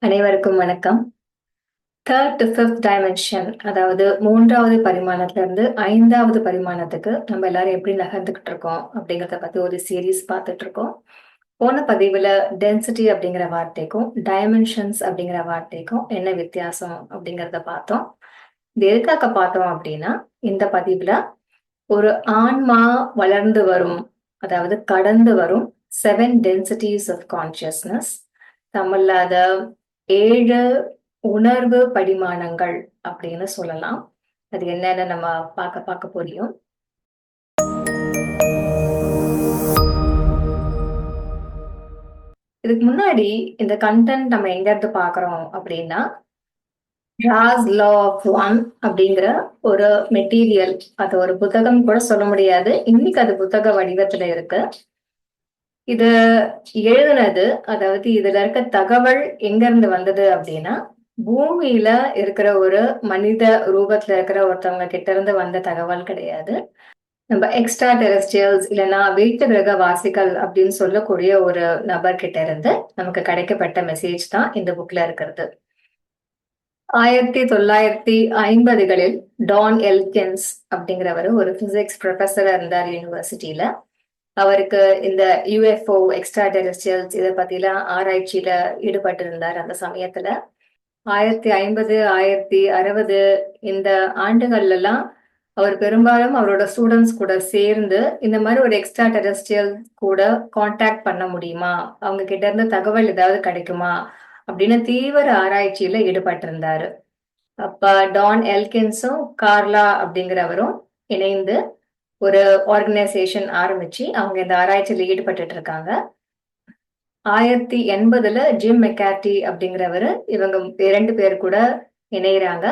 அனைவருக்கும் வணக்கம். Third to fifth dimension, அதாவது மூன்றாவது பரிமாணத்துல இருந்து ஐந்தாவது பரிமாணத்துக்கு நம்ம எல்லாரும் எப்படி நகர்ந்துகிட்டு இருக்கோம் அப்படிங்கிறத பத்தி ஒரு சீரீஸ் பார்த்துட்டு இருக்கோம். போன பதிவுல டென்சிட்டி அப்படிங்கிற வார்த்தைக்கும் டைமென்ஷன்ஸ் அப்படிங்கிற வார்த்தைக்கும் என்ன வித்தியாசம் அப்படிங்கிறத பார்த்தோம். இது எதுக்காக பார்த்தோம் அப்படின்னா, இந்த பதிவுல ஒரு ஆன்மா வளர்ந்து வரும், அதாவது கடந்து வரும் 7 densities of consciousness, தமிழ்ல அத 7 உணர்வு படிமானங்கள் அப்படின்னு சொல்லலாம். அது என்னன்னு நம்ம பார்க்க புரியும். இதுக்கு முன்னாடி இந்த கண்டென்ட் நம்ம எங்க இருந்து பார்க்கிறோம் அப்படின்னா, ராஸ் லா ஆஃப் ஒன் அப்படிங்கிற ஒரு மெட்டீரியல், அது ஒரு புத்தகம் கூட சொல்ல முடியாது, இன்னைக்கு அது புத்தக வடிவத்துல இருக்கு. இது எழுதுனது, அதாவது இதுல இருக்க தகவல் எங்க இருந்து வந்தது அப்படின்னா, பூமியில இருக்கிற ஒரு மனித ரூபத்துல இருக்கிற ஒருத்தவங்க கிட்ட இருந்து வந்த தகவல் கிடையாது. நம்ம எக்ஸ்ட்ரா டெரெஸ்ட்ரியல்ஸ் இல்லைன்னா வீட்டு கிரக வாசிகள் அப்படின்னு சொல்லக்கூடிய ஒரு நபர் கிட்ட இருந்து நமக்கு கிடைக்கப்பட்ட மெசேஜ் தான் இந்த புக்ல இருக்கிறது. 1950களில் டான் எல்கின்ஸ் அப்படிங்கிறவர் ஒரு பிசிக்ஸ் ப்ரொஃபஸரா இருந்தார் யூனிவர்சிட்டியில. அவருக்கு இந்த யுஎஃப்ஓ எக்ஸ்ட்ரா டெரெஸ்ட்ரியல்ஸ் இதை பத்திலாம் ஆராய்ச்சியில ஈடுபட்டு இருந்தார் அந்த சமயத்துல. 1950 1960 இந்த ஆண்டுகள்ல எல்லாம் அவர் பெரும்பாலும் அவரோட ஸ்டூடெண்ட்ஸ் கூட சேர்ந்து இந்த மாதிரி ஒரு எக்ஸ்ட்ரா டெரெஸ்ட்ரியல் கூட காண்டாக்ட் பண்ண முடியுமா, அவங்க கிட்ட இருந்து தகவல் ஏதாவது கிடைக்குமா அப்படின்னு தீவிர ஆராய்ச்சியில ஈடுபட்டிருந்தாரு. அப்ப டான் எல்கின்ஸும் கார்லா அப்படிங்கிறவரும் இணைந்து ஒரு ஆர்கனைசேஷன் ஆரம்பிச்சு அவங்க இந்த ஆராய்ச்சியில ஈடுபட்டு இருக்காங்க. 1980ல ஜிம் மெக்கார்டி அப்படிங்கிறவரு, இவங்க 2 பேர் கூட இணையறாங்க.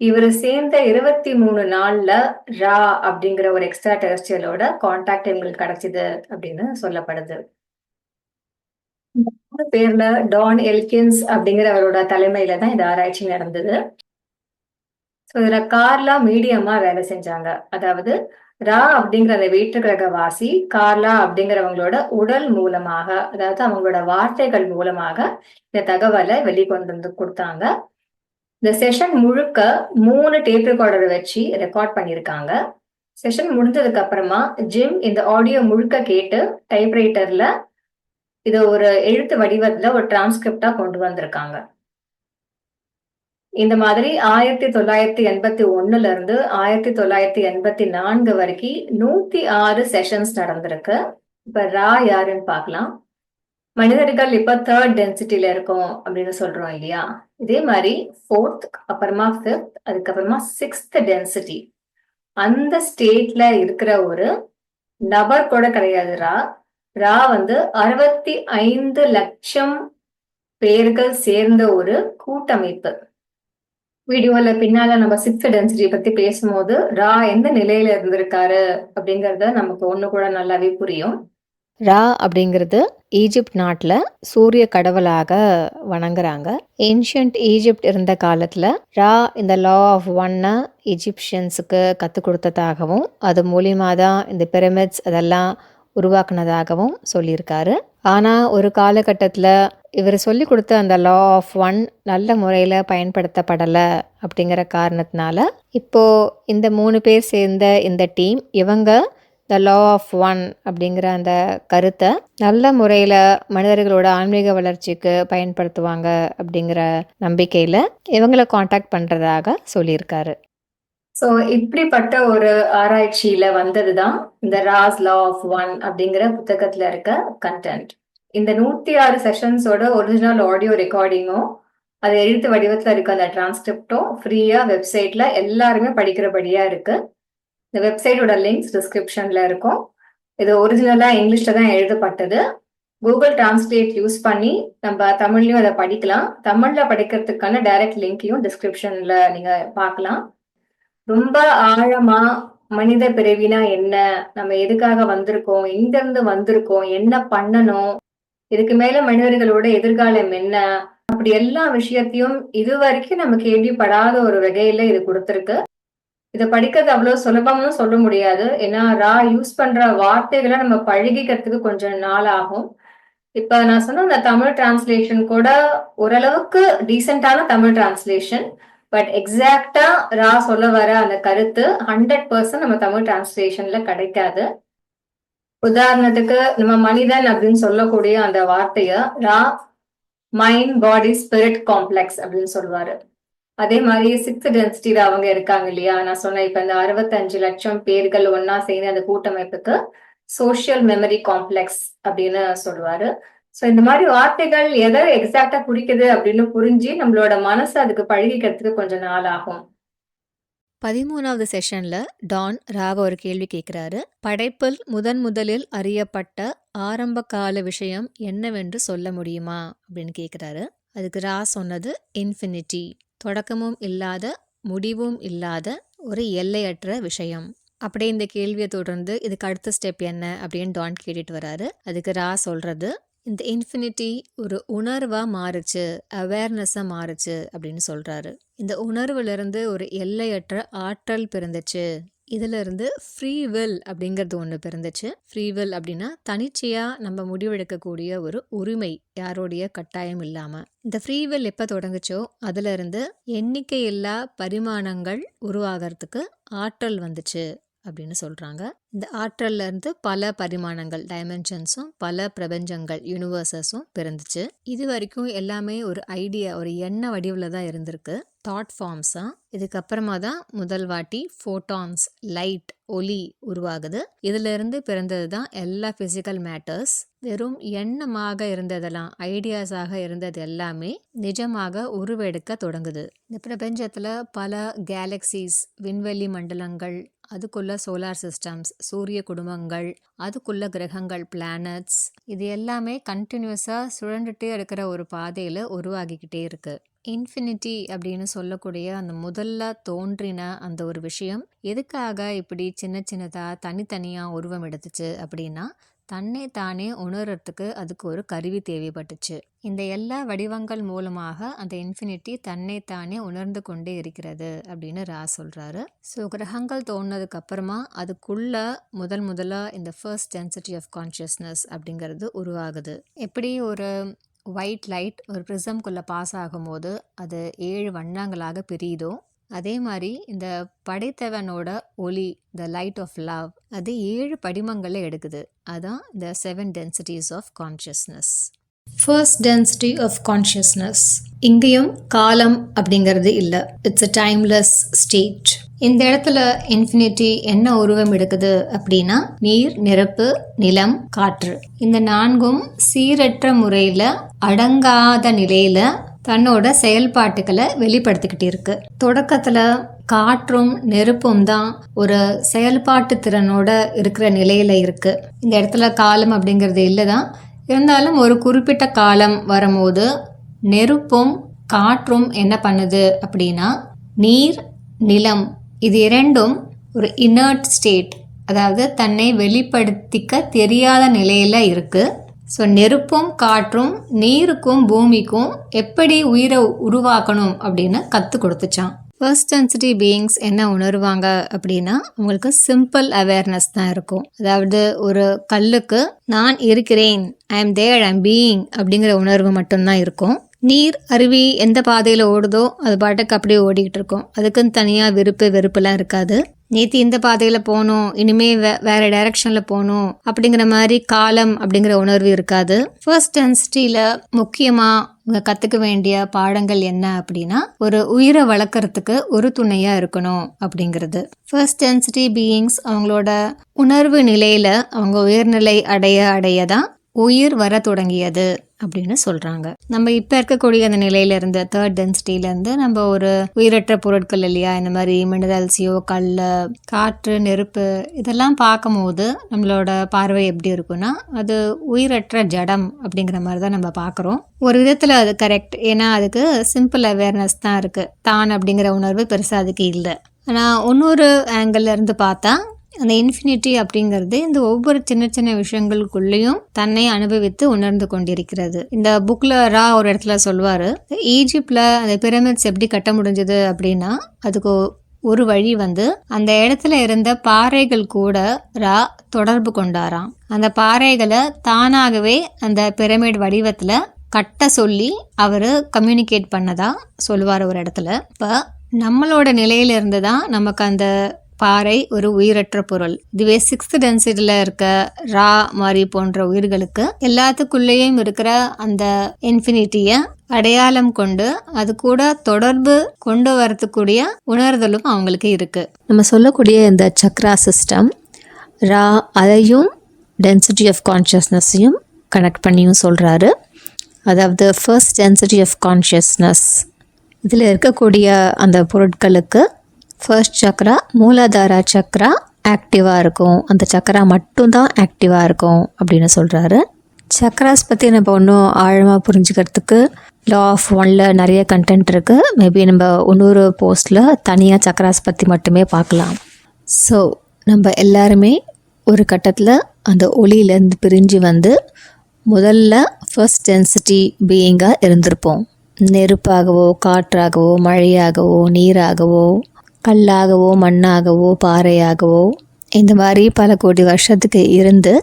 இவரு சேர்ந்த 23 நாள்ல ரா அப்படிங்கிற ஒரு எக்ஸ்ட்ரா டெரெஸ்ட்ரியலோட கான்டாக்ட் எங்களுக்கு கிடைச்சது அப்படின்னு சொல்லப்படுது. 3 பேர்ல டான் எல்கின்ஸ் அப்படிங்கிறவரோட தலைமையில தான் இந்த ஆராய்ச்சி நடந்தது. இதுல கார்லா மீடியமா வேலை செஞ்சாங்க. அதாவது ரா அப்படிங்கிற அந்த வேற்று கிரக வாசி கார்லா அப்படிங்கிறவங்களோட உடல் மூலமாக, அதாவது அவங்களோட வார்த்தைகள் மூலமாக இந்த தகவலை வெளிக்கொண்டு வந்து கொடுத்தாங்க. இந்த செஷன் முழுக்க 3 டேப் ரெக்கார்டரை வச்சு ரெக்கார்ட் பண்ணியிருக்காங்க. செஷன் முடிஞ்சதுக்கு அப்புறமா ஜிம் இந்த ஆடியோ முழுக்க கேட்டு டைப்ரைட்டர்ல இதை ஒரு எழுத்து வடிவத்துல ஒரு டிரான்ஸ்கிரிப்டா கொண்டு வந்திருக்காங்க. இந்த மாதிரி 1981ல இருந்து 1984 வரைக்கும் 106 செஷன்ஸ் நடந்திருக்கு. இப்ப ரா யாருன்னு பார்க்கலாம். மனிதர்கள் இப்ப தேர்ட் டென்சிட்டில இருக்கோம் அப்படின்னு சொல்றோம் இல்லையா, இதே மாதிரி ஃபோர்த், அப்புறமா ஃபிஃப்த், அதுக்கப்புறமா சிக்ஸ்த் டென்சிட்டி, அந்த ஸ்டேட்ல இருக்கிற ஒரு நபர் கூட கிடையாது ரா. ரா 65 லட்சம் பேர்கள் சேர்ந்த ஒரு கூட்டமைப்பு. வீடியோல பின்னால நம்ம சிக்ஸ்த் டென்சிட்டி பத்தி பேசும்போது ரா எந்த நிலையில இருந்திருக்காரு அப்படிங்கறத நமக்கு ஒண்ணு கூட நல்லாவே புரியும். ரா அப்படிங்கிறது ஈஜிப்ட் நாட்டில் சூரிய கடவுளாக வணங்குறாங்க. ஏன்ஷியன்ட் ஈஜிப்ட் இருந்த காலத்தில் ரா இந்த லா ஆஃப் ஒன்னை ஈஜிப்ஷியன்ஸுக்கு கற்றுக் கொடுத்ததாகவும் அது மூலியமாக தான் இந்த பிரமிட்ஸ் அதெல்லாம் உருவாக்குனதாகவும் சொல்லியிருக்காரு. ஆனால் ஒரு காலகட்டத்தில் இவர் சொல்லி கொடுத்த அந்த லா ஆஃப் ஒன் நல்ல முறையில் பயன்படுத்தப்படலை அப்படிங்கிற காரணத்தினால இப்போது இந்த 3 பேர் சேர்ந்த இந்த டீம் இவங்க த லா ஆஃப் ஒன் அப்படிங்கிற அந்த கருத்தை நல்ல முறையில் மனிதர்களோட ஆன்மீக வளர்ச்சிக்கு பயன்படுத்துவாங்க அப்படிங்கிற நம்பிக்கையில் இவங்களை காண்டாக்ட் பண்ணுறதாக சொல்லியிருக்காரு. ஸோ இப்படிப்பட்ட ஒரு ஆராய்ச்சியில வந்ததுதான் இந்த ராஸ் லா ஆஃப் ஒன் அப்படிங்கிற புத்தகத்துல இருக்க கண்டென்ட். இந்த 106 செஷன்ஸோட ஒரிஜினல் ஆடியோ ரெக்கார்டிங்கும் அது எழுத்து வடிவத்துல இருக்க அந்த டிரான்ஸ்கிரிப்டும் ஃப்ரீயா வெப்சைட்ல எல்லாருமே படிக்கிறபடியா இருக்கு. இந்த வெப்சைட்டோட லிங்க்ஸ் டிஸ்கிரிப்ஷன்ல இருக்கும். இது ஒரிஜினலா இங்கிலீஷ்ல தான் எழுதப்பட்டது. கூகுள் டிரான்ஸ்லேட் யூஸ் பண்ணி நம்ம தமிழ்லயும் அதை படிக்கலாம். தமிழ்ல படிக்கிறதுக்கான டைரக்ட் லிங்கையும் டிஸ்கிரிப்ஷன்ல நீங்க பார்க்கலாம். ரொம்ப ஆழமா மனித பிறவினா என்ன, நம்ம எதுக்காக வந்திருக்கோம், எங்க இருந்து வந்திருக்கோம், என்ன பண்ணணும், இதுக்கு மேல மனிதர்களோட எதிர்காலம் என்ன, அப்படி எல்லா விஷயத்தையும் இதுவரைக்கும் நம்ம கேள்விப்படாத ஒரு வகையில இது கொடுத்திருக்கு. இதை படிக்கிறது அவ்வளவு சுலபம்னு சொல்ல முடியாது. ஏன்னா ரா யூஸ் பண்ற வார்த்தைகளை நம்ம பழகிக்கிறதுக்கு கொஞ்சம் நாள் ஆகும். இப்ப நான் சொன்ன அந்த தமிழ் டிரான்ஸ்லேஷன் கூட ஓரளவுக்கு டீசென்டான தமிழ் டிரான்ஸ்லேஷன். பட் எக்ஸாக்டா ரா சொல்ல வர அந்த கருத்து 100% நம்ம தமிழ் டிரான்ஸ்லேஷன்ல கிடைக்காது. உதாரணத்துக்கு நம்ம மனிதன் அப்படின்னு சொல்லக்கூடிய அந்த வார்த்தைய ரா மைண்ட் பாடி ஸ்பிரிட் காம்ப்ளெக்ஸ் அப்படின்னு சொல்லுவாரு. அதே மாதிரி 6th டென்சிட்டியில அவங்க இருக்காங்க இல்லையா, நான் சொன்னேன் இப்ப இந்த 65 லட்சம் பேர்கள் ஒன்னா சேர்ந்து அந்த கூட்டமைப்புக்கு சோஷியல் மெமரி காம்ப்ளெக்ஸ் அப்படின்னு சொல்லுவாரு. சோ இந்த மாதிரி வார்த்தைகள் எதை எக்ஸாக்டா குறிக்குது அப்படின்னு புரிஞ்சு நம்மளோட மனசு அதுக்கு பழகிக்கிறதுக்கு கொஞ்சம் நாள் ஆகும். 13வது செஷன்ல டான் ராவ ஒரு கேள்வி கேட்கிறாரு. படைப்பில் முதலில் அறியப்பட்ட ஆரம்ப கால விஷயம் என்னவென்று சொல்ல முடியுமா அப்படின்னு கேட்கிறாரு. அதுக்கு ரா சொன்னது இன்ஃபினிட்டி, தொடக்கமும் இல்லாத முடிவும் இல்லாத ஒரு எல்லையற்ற விஷயம். அப்படியே இந்த கேள்வியை தொடர்ந்து இதுக்கு அடுத்த ஸ்டெப் என்ன அப்படின்னு டான் கேட்டுட்டு வராரு. அதுக்கு ரா சொல்றது, இந்த இன்ஃபினிட்டி ஒரு உணர்வா மாறுச்சு, அவேர்னஸா மாறுச்சு அப்படின்னு சொல்றாரு. இந்த உணர்வுல இருந்து ஒரு எல்லையற்ற ஆற்றல் பிறந்துச்சு. இதுல இருந்து ஃப்ரீ வில் அப்படிங்கிறது ஒன்று பிறந்துச்சு. ஃப்ரீ வில் அப்படின்னா தனிச்சையா நம்ம முடிவெடுக்கக்கூடிய ஒரு உரிமை, யாரோடைய கட்டாயம் இல்லாம. இந்த ஃப்ரீ வில் எப்ப தொடங்குச்சோ அதுல இருந்து எண்ணிக்கையில்லா பரிமாணங்கள் உருவாகிறதுக்கு ஆற்றல் வந்துச்சு அப்படின்னு சொல்றாங்க. இந்த ஆற்றல்ல இருந்து பல பரிமாணங்கள், டைமென்ஷன்ஸும் பல பிரபஞ்சங்கள், யூனிவர்சஸும் பிறந்துச்சு. இது வரைக்கும் எல்லாமே ஒரு ஐடியா, ஒரு எண்ண வடிவில் தான் இருந்திருக்கு, தாட் ஃபார்ம்ஸா. இதுக்கப்புறமா தான் முதல் வாட்டி ஃபோட்டான்ஸ், லைட், ஒலி உருவாகுது. இதுல இருந்து பிறந்தது தான் எல்லா பிசிக்கல் மேட்டர்ஸ். வெறும் எண்ணமாக இருந்ததெல்லாம், ஐடியாஸாக இருந்தது எல்லாமே நிஜமாக உருவெடுக்க தொடங்குது. இந்த பிரபஞ்சத்துல பல கேலக்சிஸ், விண்வெளி மண்டலங்கள், அதுக்குள்ள சோலார் சிஸ்டம்ஸ், சூரிய குடும்பங்கள், அதுக்குள்ள கிரகங்கள், பிளானட்ஸ், இது எல்லாமே கண்டினியூஸா சுழண்டுட்டே இருக்கிற ஒரு பாதையில உருவாகிக்கிட்டே இருக்கு. இன்ஃபினிட்டி அப்படின்னு சொல்லக்கூடிய அந்த முதல்ல தோன்றின அந்த ஒரு விஷயம் எதுக்காக இப்படி சின்ன சின்னதா தனித்தனியா உருவம் எடுத்துச்சு அப்படின்னா, தன்னை தானே உணர்றதுக்கு அதுக்கு ஒரு கருவி தேவைப்பட்டுச்சு. இந்த எல்லா வடிவங்கள் மூலமாக அந்த இன்ஃபினிட்டி தன்னை தானே உணர்ந்து கொண்டே இருக்கிறது அப்படின்னு ரா சொல்றாரு. ஸோ கிரகங்கள் தோணுனதுக்கு அப்புறமா அதுக்குள்ள முதல்ல இந்த ஃபர்ஸ்ட் டென்சிட்டி ஆஃப் கான்ஷியஸ்னஸ் அப்படிங்கிறது உருவாகுது. எப்படி ஒரு ஒயிட் லைட் ஒரு ப்ரிசம்குள்ளே பாஸ் ஆகும்போது அது 7 வண்ணங்களாக பிரியுதோ, அதே மாதிரி இந்த படைத்தவனோட ஒளி, த லைட் ஆஃப் லவ், அது 7 படிமங்களை எடுக்குது. அதான் the 7 densities of consciousness. First density of consciousness. இங்கேயும் காலம் அப்படிங்கிறது இல்லை, இட்ஸ் அ டைம்லெஸ் ஸ்டேட். இந்த இடத்துல இன்ஃபினிட்டி என்ன உருவம் எடுக்குது அப்படின்னா, நீர், நெருப்பு, நிலம், காற்று, இந்த 4ம் சீரற்ற முறையில அடங்காத நிலையில தன்னோட செயல்பாட்டுகளை வெளிப்படுத்திக்கிட்டு இருக்கு. தொடக்கத்துல காற்றும் நெருப்பும் தான் ஒரு செயல்பாட்டு திறனோட இருக்கிற நிலையில இருக்கு. இந்த இடத்துல காலம் அப்படிங்கிறது இல்லைதான். இருந்தாலும் ஒரு குறிப்பிட்ட காலம் வரும்போது நெருப்பும் காற்றும் என்ன பண்ணுது அப்படின்னா, நீர், நிலம், இது இரண்டும் ஒரு இனர்ட் ஸ்டேட், அதாவது தன்னை வெளிப்படுத்திக்க தெரியாத நிலையில இருக்கு. ஸோ நெருப்பும் காற்றும் நீருக்கும் பூமிக்கும் எப்படி உயிரை உருவாக்கணும் அப்படின்னு கற்றுக் கொடுத்துச்சான். ஃபர்ஸ்ட் டென்சிட்டி பீயிங்ஸ் என்ன உணர்வாங்க அப்படின்னா, உங்களுக்கு சிம்பிள் அவேர்னஸ் தான் இருக்கும். அதாவது ஒரு கல்லுக்கு நான் இருக்கிறேன், I am there, I am being அப்படிங்கிற உணர்வு மட்டும்தான் இருக்கும். நீர், அருவி எந்த பாதையில் ஓடுதோ அது பாட்டுக்கு அப்படியே ஓடிக்கிட்டு இருக்கும். அதுக்குன்னு தனியாக வெறுப்புலாம் இருக்காது. நேற்று இந்த பாதையில் போகணும், இனிமே வேற டைரக்ஷனில் போகணும் அப்படிங்கிற மாதிரி காலம் அப்படிங்கிற உணர்வு இருக்காது. ஃபர்ஸ்ட் டென்சிட்டியில் முக்கியமாக கற்றுக்க வேண்டிய பாடங்கள் என்ன அப்படின்னா, ஒரு உயிரை வளர்க்குறதுக்கு ஒரு துணையாக இருக்கணும் அப்படிங்கிறது. ஃபர்ஸ்ட் டென்சிட்டி பீயிங்ஸ் அவங்களோட உணர்வு நிலையில் அவங்க உயர்நிலை அடைய தான் உயிர் வர தொடங்கியது அப்படின்னு சொல்றாங்க. நம்ம இப்ப இருக்கக்கூடிய அந்த நிலையில இருந்து, தேர்ட் டென்சிட்டில இருந்து நம்ம ஒரு உயிரற்ற பொருட்கள் இல்லையா, இந்த மாதிரி மினரல்ஸையோ, கல், காற்று, நெருப்பு, இதெல்லாம் பார்க்கும் போது நம்மளோட பார்வை எப்படி இருக்குன்னா, அது உயிரற்ற ஜடம் அப்படிங்கிற மாதிரி தான் நம்ம பார்க்குறோம். ஒரு விதத்துல அது கரெக்ட், ஏன்னா அதுக்கு சிம்பிள் அவேர்னஸ் தான் இருக்கு, தான் அப்படிங்கிற உணர்வு பெருசா அதுக்கு இல்லை. ஆனா இன்னொரு ஆங்கிள் இருந்து பார்த்தா அந்த இன்ஃபினிட்டி அப்படிங்கிறது இந்த ஒவ்வொரு சின்ன சின்ன விஷயங்களுக்குள்ளேயும் தன்னை அனுபவித்து உணர்ந்து கொண்டிருக்கிறது. இந்த புக்ல ரா ஒரு இடத்துல சொல்லுவாரு, ஈஜிப்ட்ல அந்த பிரமிட்ஸ் எப்படி கட்ட முடிஞ்சது அப்படின்னா, அதுக்கு ஒரு வழி அந்த இடத்துல இருந்த பாறைகள் கூட ரா தொடர்பு கொண்டாராம். அந்த பாறைகளை தானாகவே அந்த பிரமிட் வடிவத்துல கட்ட சொல்லி அவரு கம்யூனிகேட் பண்ணதா சொல்லுவார் ஒரு இடத்துல. இப்போ நம்மளோட நிலையில இருந்து தான் நமக்கு அந்த பாறை ஒரு உயிரற்ற பொருள். இதுவே 6th டென்சிட்டியில் இருக்க ரா மாதிரி போன்ற உயிர்களுக்கு எல்லாத்துக்குள்ளேயும் இருக்கிற அந்த இன்ஃபினிட்டியை அடையாளம் கொண்டு அது கூட தொடர்பு கொண்டு வரத்துக்கூடிய உணர்தலும் அவங்களுக்கு இருக்கு. நம்ம சொல்லக்கூடிய இந்த சக்ரா சிஸ்டம் ரா அதையும் டென்சிட்டி ஆஃப் கான்ஷியஸ்னஸையும் கனெக்ட் பண்ணியும் சொல்கிறாரு. அதாவது ஃபர்ஸ்ட் டென்சிட்டி ஆஃப் கான்ஷியஸ்னஸ், இதில் இருக்கக்கூடிய அந்த பொருட்களுக்கு ஃபர்ஸ்ட் சக்ரா மூலாதாரா சக்ரா ஆக்டிவாக இருக்கும், அந்த சக்ரா மட்டும்தான் ஆக்டிவாக இருக்கும் அப்படின்னு சொல்கிறாரு. சக்ராஸ் பற்றி நம்ம இன்னும் ஆழமாக புரிஞ்சுக்கிறதுக்கு லா ஆஃப் 1ல் நிறைய கண்டென்ட் இருக்குது. மேபி நம்ம இன்னொரு போஸ்ட்டில் தனியாக சக்ராஸ் பற்றி மட்டுமே பார்க்கலாம். ஸோ நம்ம எல்லாருமே ஒரு கட்டத்தில் அந்த ஒளியிலேருந்து பிரிஞ்சு முதல்ல ஃபர்ஸ்ட் டென்சிட்டி பீயிங்காக இருந்திருப்போம். நெருப்பாகவோ காற்றாகவோ மழையாகவோ நீராகவோ கல்லாகவோ மண்ணாகவோ பாறையாகவோ இந்த மாதிரி பல கோடி வருஷத்துக்கு இருந்து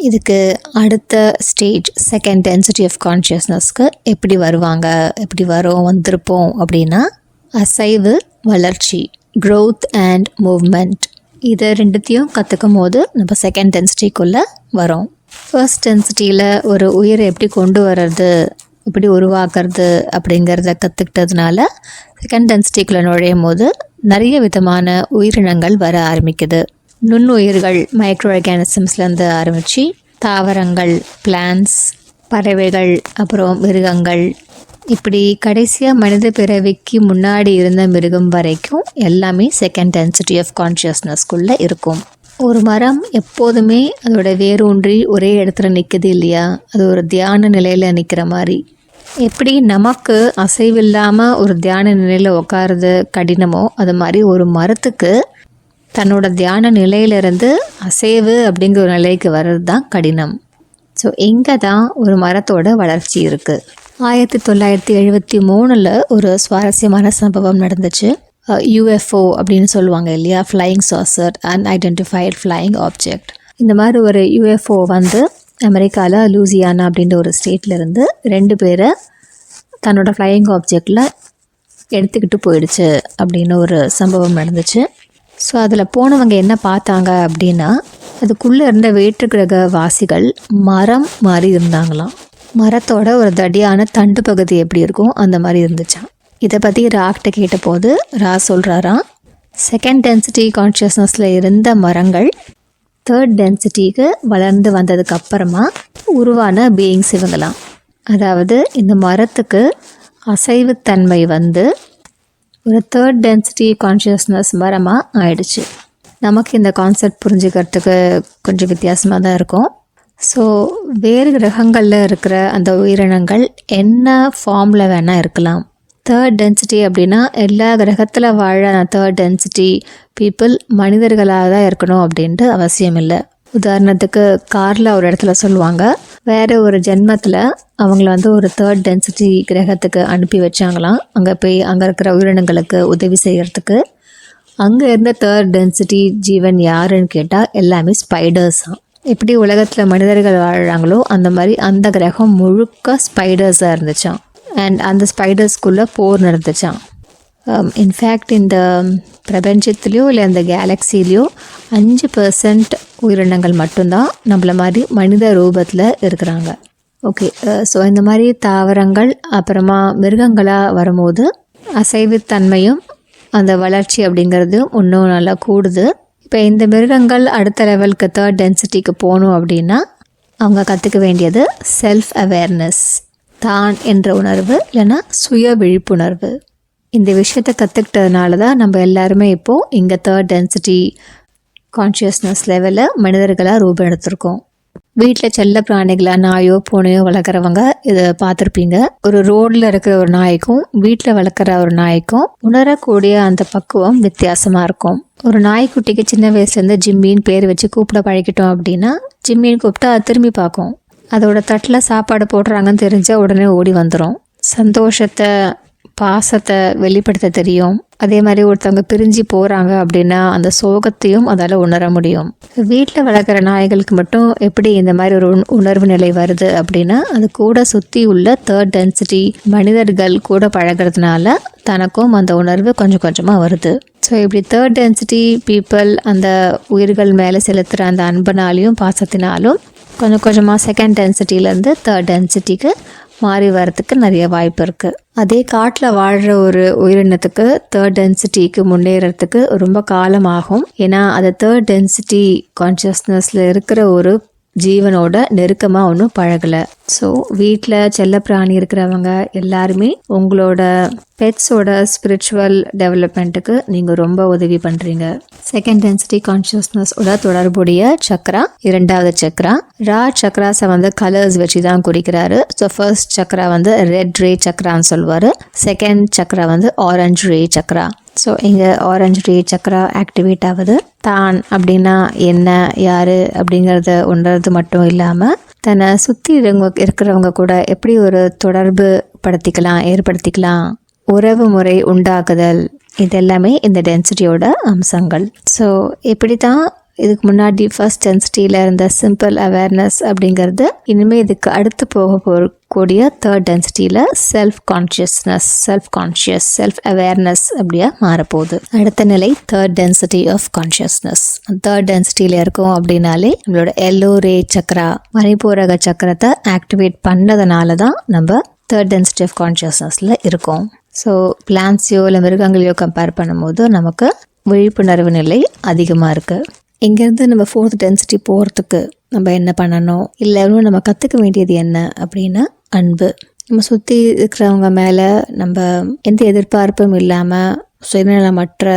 இதுக்கு அடுத்த ஸ்டேஜ் செகண்ட் டென்சிட்டி ஆஃப் கான்ஷியஸ்னஸ்க்கு எப்படி வந்திருப்போம் அப்படின்னா அசைவு, வளர்ச்சி, க்ரோத் அண்ட் மூவ்மெண்ட், இதை ரெண்டுத்தையும் கற்றுக்கும் போது நம்ம செகண்ட் டென்சிட்டிக்குள்ளே வரோம். ஃபர்ஸ்ட் டென்சிட்டியில் ஒரு உயிரை எப்படி கொண்டு வர்றது, எப்படி உருவாக்குறது அப்படிங்கிறத கற்றுக்கிட்டதுனால செகண்ட் டென்சிட்டிக்குள்ளே நுழையும் போது நிறைய விதமான உயிரினங்கள் வர ஆரம்பிக்குது. நுண்ணுயிர்கள் மைக்ரோ ஆர்கானிசம்ஸ்லேருந்து ஆரம்பித்து தாவரங்கள், பிளான்ஸ், பறவைகள், அப்புறம் மிருகங்கள், இப்படி கடைசியாக மனித பிறவிக்கு முன்னாடி இருந்த மிருகம் வரைக்கும் எல்லாமே செகண்ட் டென்சிட்டி ஆஃப் கான்ஷியஸ்னஸ்குள்ளே இருக்கும். ஒரு மரம் எப்போதுமே அதோட வேரூன்றி ஒரே இடத்துல நிற்குது இல்லையா, அது ஒரு தியான நிலையில் நிற்கிற மாதிரி. எப்படி நமக்கு அசைவில்லாமல் ஒரு தியான நிலையில் உட்காருறது கடினமோ, அது மாதிரி ஒரு மரத்துக்கு தன்னோட தியான நிலையிலிருந்து அசைவு அப்படிங்கிற ஒரு நிலைக்கு வர்றது தான் கடினம். ஸோ இங்கே தான் ஒரு மரத்தோட வளர்ச்சி இருக்குது. 1973 ஒரு சுவாரஸ்யமான சம்பவம் நடந்துச்சு. UFO அப்படின்னு சொல்லுவாங்க இல்லையா, flying saucer, unidentified flying object. இந்த மாதிரி ஒரு UFO அமெரிக்காவில் லூசியானா அப்படின்ற ஒரு ஸ்டேட்லேருந்து 2 பேரை தன்னோட ஃப்ளையிங் ஆப்ஜெக்டில் எடுத்துக்கிட்டு போயிடுச்சு அப்படின்னு ஒரு சம்பவம் நடந்துச்சு. ஸோ அதில் போனவங்க என்ன பார்த்தாங்க அப்படின்னா, அதுக்குள்ளே இருந்த வேற்று கிரக வாசிகள் மரம் மாதிரி இருந்தாங்களாம். மரத்தோட ஒரு தடியான தண்டு பகுதி எப்படி இருக்கும் அந்த மாதிரி இருந்துச்சான். இதை பற்றி ராக்கிட்ட கேட்டபோது ரா சொல்கிறாராம், செகண்ட் டென்சிட்டி கான்ஷியஸ்னஸில் இருந்த மரங்கள் தேர்ட் டென்சிட்டிக்கு வளர்ந்து வந்ததுக்கு அப்புறமா உருவான பீயிங்ஸ் இவங்களாம். அதாவது இந்த மரத்துக்கு அசைவுத்தன்மை ஒரு தேர்ட் டென்சிட்டி கான்ஷியஸ்னஸ் மரமாக ஆயிடுச்சு. நமக்கு இந்த கான்செப்ட் புரிஞ்சுக்கிறதுக்கு கொஞ்சம் வித்தியாசமாக தான் இருக்கும். ஸோ வேறு கிரகங்களில் இருக்கிற அந்த உயிரினங்கள் என்ன ஃபார்மில் வேணால் இருக்கலாம். தேர்ட் டென்சிட்டி அப்படின்னா எல்லா கிரகத்தில் வாழ தேர்ட் டென்சிட்டி பீப்புள் மனிதர்களாக தான் இருக்கணும் அப்படின்ட்டு அவசியம் இல்லை. உதாரணத்துக்கு காரில் ஒரு இடத்துல சொல்லுவாங்க, வேறு ஒரு ஜென்மத்தில் அவங்கள ஒரு தேர்ட் டென்சிட்டி கிரகத்துக்கு அனுப்பி வச்சாங்களாம். அங்கே போய் அங்கே இருக்கிற உயிரினங்களுக்கு உதவி செய்கிறதுக்கு. அங்கே இருந்த தேர்ட் டென்சிட்டி ஜீவன் யாருன்னு கேட்டால் எல்லாமே ஸ்பைடர்ஸாம். எப்படி உலகத்தில் மனிதர்கள் வாழ்கிறாங்களோ அந்த மாதிரி அந்த கிரகம் முழுக்க ஸ்பைடர்ஸாக இருந்துச்சான். அண்ட் அந்த ஸ்பைடர்ஸ்குள்ளே போர் நடந்துச்சான். இன்ஃபேக்ட் இந்த பிரபஞ்சத்துலேயோ இல்லை அந்த கேலக்சிலேயோ 5% உயிரினங்கள் மட்டும்தான் நம்மள மாதிரி மனித ரூபத்தில் இருக்கிறாங்க. ஓகே, ஸோ இந்த மாதிரி தாவரங்கள் அப்புறமா மிருகங்களாக வரும்போது அசைவுத்தன்மையும் அந்த வளர்ச்சி அப்படிங்கிறது இன்னும் நல்லா கூடுது. இப்போ இந்த மிருகங்கள் அடுத்த லெவலுக்கு தேர்ட் டென்சிட்டிக்கு போகணும் அப்படின்னா அவங்க கற்றுக்க வேண்டியது செல்ஃப் அவேர்னஸ், தான் என்ற உணர்வு, இல்லைன்னா சுய விழிப்புணர்வு. இந்த விஷயத்தை கற்றுக்கிட்டதுனால தான் நம்ம எல்லாருமே இப்போது இங்கே தேர்ட் டென்சிட்டி கான்ஷியஸ்னஸ் லெவலில் மனிதர்களாக ரூபம் எடுத்திருக்கோம். வீட்டில் செல்ல பிராணிகளாக நாயோ பூனையோ வளர்க்குறவங்க இதை பார்த்துருப்பீங்க. ஒரு ரோடில் இருக்கிற ஒரு நாய்க்கும் வீட்டில் வளர்க்குற ஒரு நாய்க்கும் உணரக்கூடிய அந்த பக்குவம் வித்தியாசமாக இருக்கும். ஒரு நாய்க்குட்டிக்கு சின்ன வயசுலேருந்து ஜிம்மின்னு பேர் வச்சு கூப்பிட பழகிட்டோம் அப்படின்னா ஜிம்மின்னு கூப்பிட்டா அது திரும்பி பார்க்கும். அதோட தட்டில் சாப்பாடு போடுறாங்கன்னு தெரிஞ்சால் உடனே ஓடி வந்துடும். சந்தோஷத்தை, பாசத்தை வெளிப்படுத்த தெரியும். அதே மாதிரி ஒருத்தவங்க பிரிஞ்சு போகிறாங்க அப்படின்னா அந்த சோகத்தையும் அதால் உணர முடியும். வீட்டில் வளர்க்குற நாய்களுக்கு மட்டும் எப்படி இந்த மாதிரி ஒரு உணர்வு நிலை வருது அப்படின்னா, அது கூட சுற்றி உள்ள தேர்ட் டென்சிட்டி மனிதர்கள் கூட பழகிறதுனால தனக்கும் அந்த உணர்வு கொஞ்சம் கொஞ்சமாக வருது. ஸோ இப்படி தேர்ட் டென்சிட்டி பீப்புள் அந்த உயிர்கள் மேலே செலுத்துகிற அந்த அன்பனாலையும் பாசத்தினாலும் கொஞ்சம் கொஞ்சமாக செகண்ட் டென்சிட்டிலேருந்து தேர்ட் டென்சிட்டிக்கு மாறி வரத்துக்கு நிறைய வாய்ப்பு இருக்குது. அதே காட்டில் வாழ்கிற ஒரு உயிரினத்துக்கு தேர்ட் டென்சிட்டிக்கு முன்னேறத்துக்கு ரொம்ப காலம் ஆகும். ஏன்னா அது தேர்ட் டென்சிட்டி கான்ஷியஸ்னஸில் இருக்கிற ஒரு ஜீவனோட நெருக்கமாக ஒன்றும் பழகலை. ஸோ வீட்டில் செல்லப்பிராணி இருக்கிறவங்க எல்லாருமே உங்களோட பெட்ஸோட ஸ்பிரிச்சுவல் டெவலப்மெண்ட்டுக்கு நீங்கள் ரொம்ப உதவி பண்ணுறீங்க. செகண்ட் டென்சிட்டி கான்ஷியஸ்னஸோட தொடர்புடைய சக்ரா 2வது சக்ரா. ரா சக்ராஸை வந்து கலர்ஸ் வச்சு தான் குறிக்கிறாரு. ஸோ ஃபர்ஸ்ட் சக்ரா வந்து ரெட் ரே சக்ரான்னு சொல்லுவார். செகண்ட் சக்ரா வந்து ஆரஞ்சு ரே சக்ரா. ஸோ இங்கே ஆரஞ்சு ரே சக்ரா ஆக்டிவேட் ஆகுது. தான் அப்படின்னா என்ன, யார் அப்படிங்கிறத உணர்றது மட்டும் இல்லாமல் தன்னை சுற்றி இருக்கிறவங்க கூட எப்படி ஒரு தொடர்பு ஏற்படுத்திக்கலாம், உறவு முறை உண்டாக்குதல், இது எல்லாமே இந்த டென்சிட்டியோட அம்சங்கள். ஸோ இப்படி தான் இதுக்கு முன்னாடி ஃபர்ஸ்ட் டென்சிட்டியில் இருந்த சிம்பிள் அவேர்னஸ் அப்படிங்கிறது இனிமேல் இதுக்கு அடுத்து போகக்கூடிய தேர்ட் டென்சிட்டியில் செல்ஃப் அவேர்னஸ் அப்படியா மாறப்போகுது. அடுத்த நிலை third density of consciousness. Third டென்சிட்டியில் இருக்கோம் அப்படின்னாலே நம்மளோட எல்லோ ரே சக்ரா மணிப்பூரக சக்கரத்தை ஆக்டிவேட் பண்ணதுனால தான் நம்ம தேர்ட் டென்சிட்டி ஆஃப் கான்ஷியஸ்னஸில் இருக்கோம். ஸோ பிளான்ஸையோ இல்லை மிருகங்களையோ கம்பேர் பண்ணும்போது நமக்கு விழிப்புணர்வு நிலை அதிகமாக இருக்குது. இங்கேருந்து நம்ம ஃபோர்த் டென்சிட்டி போகிறதுக்கு நம்ம என்ன பண்ணணும், இல்லை நம்ம கற்றுக்க வேண்டியது என்ன அப்படின்னா அன்பு. நம்ம சுற்றி இருக்கிறவங்க மேலே நம்ம எந்த எதிர்பார்ப்பும் இல்லாமல் சுயநலமற்ற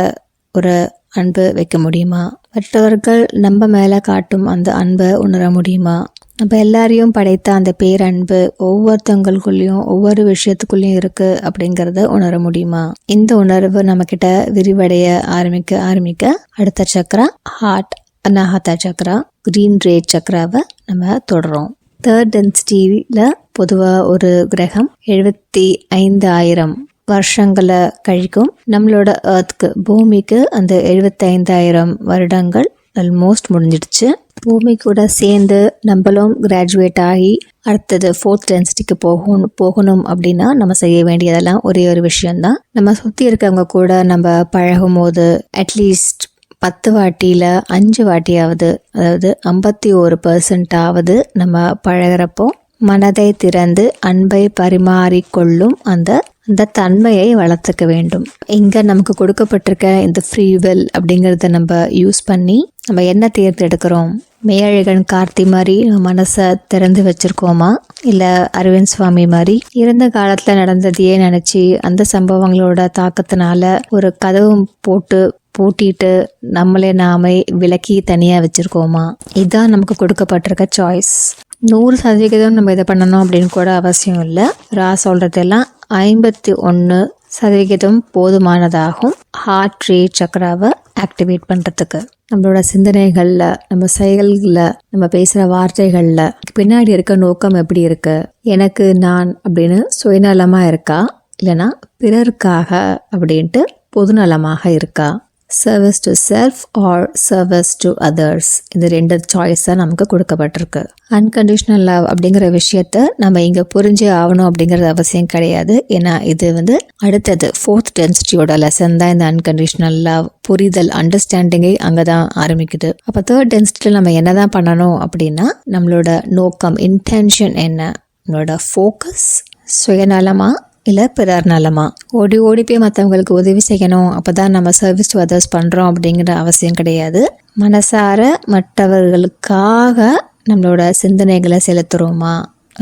ஒரு அன்பு வைக்க முடியுமா? மற்றவர்கள் நம்ம மேலே காட்டும் அந்த அன்பை உணர முடியுமா? நம்ம எல்லாரையும் படைத்த அந்த பேரன்பு ஒவ்வொருத்தவங்களுக்குள்ளேயும் ஒவ்வொரு விஷயத்துக்குள்ளேயும் இருக்குது அப்படிங்கிறத உணர முடியுமா? இந்த உணர்வு நம்மக்கிட்ட விரிவடைய ஆரம்பிக்க அடுத்த சக்ரா ஹார்ட் அநாஹதா சக்ரா கிரீன் ரே சக்ராவை நம்ம தொடரோம். தேர்ட் டென்சிட்டியில் பொதுவாக ஒரு கிரகம் 75,000 வருஷங்களை கழிக்கும். நம்மளோட எர்த்துக்கு பூமிக்கு அந்த 75,000 வருடங்கள் ஆல்மோஸ்ட் முடிஞ்சிடுச்சு. பூமி கூட சேர்ந்து நம்மளும் கிராஜுவேட் ஆகி அடுத்தது ஃபோர்த் டென்சிட்டிக்கு போகணும் அப்படின்னா நம்ம செய்ய வேண்டியதெல்லாம் ஒரே ஒரு விஷயம்தான். நம்ம சுற்றி இருக்கவங்க கூட நம்ம பழகும் போது அட்லீஸ்ட் 10 வாட்டியில் 5 வாட்டியாவது, அதாவது 51% நம்ம பழகிறப்போ மனதை திறந்து அன்பை பரிமாறிக்கொள்ளும் அந்த தன்மையை வளர்த்துக்க வேண்டும். இங்கே நமக்கு கொடுக்கப்பட்டிருக்க இந்த ஃப்ரீ வில் அப்படிங்கிறத நம்ம யூஸ் பண்ணி நம்ம என்ன தேர்ந்தெடுக்கிறோம்? மேயழகன் கார்த்தி மாதிரி மனசை திறந்து வச்சுருக்கோமா, இல்லை அரவிந்த் சுவாமி மாதிரி இறந்த காலத்தில் நடந்ததையே நினச்சி அந்த சம்பவங்களோட தாக்கத்தினால ஒரு கதவு பூட்டிட்டு நம்மளே நாமே விலக்கி தனியாக வச்சுருக்கோமா? இதுதான் நமக்கு கொடுக்கப்பட்டிருக்க சாய்ஸ். 100% நம்ம இதை பண்ணணும் அப்படின்னு கூட அவசியம் இல்லை. ரா சொல்கிறதெல்லாம் 51% போதுமானதாகும் ஹார்ட் ரே சக்ராவை ஆக்டிவேட் பண்ணுறதுக்கு. நம்மளோட சிந்தனைகளில், நம்ம செயல்களில், நம்ம பேசுகிற வார்த்தைகளில் பின்னாடி இருக்க நோக்கம் எப்படி இருக்கு? எனக்கு நான் அப்படின்னு சுயநலமாக இருக்கா, இல்லைனா பிறருக்காக அப்படின்ட்டு பொதுநலமாக இருக்கா? Service to self R service to others, இந்த 2 சாய்ஸ் தான் நமக்கு கொடுக்கப்பட்டிருக்கு. அன்கண்டிஷனல் லவ் அப்படிங்கிற விஷயத்த நம்ம இங்கே புரிஞ்சே ஆகணும் அப்படிங்கிறது அவசியம் கிடையாது. ஏன்னா இது அடுத்தது ஃபோர்த் டென்சிட்டியோட லெசன் தான். இந்த அன்கண்டிஷனல் லவ் புரிதல், அண்டர்ஸ்டாண்டிங்கை அங்கே தான் ஆரம்பிக்குது. அப்போ தேர்ட் டென்சிட்டியில் நம்ம என்ன தான் பண்ணணும் அப்படின்னா, நம்மளோட நோக்கம், இன்டென்ஷன் என்ன, நம்மளோட ஃபோக்கஸ் சுயநலமா இல்லை பிறர் நலமா? ஓடி போய் மற்றவங்களுக்கு உதவி செய்யணும், அப்போ தான் நம்ம சர்வீஸ் டு அதர்ஸ் பண்ணுறோம் அப்படிங்கிற அவசியம் கிடையாது. மனசார மற்றவர்களுக்காக நம்மளோட சிந்தனைகளை செலுத்துகிறோமா,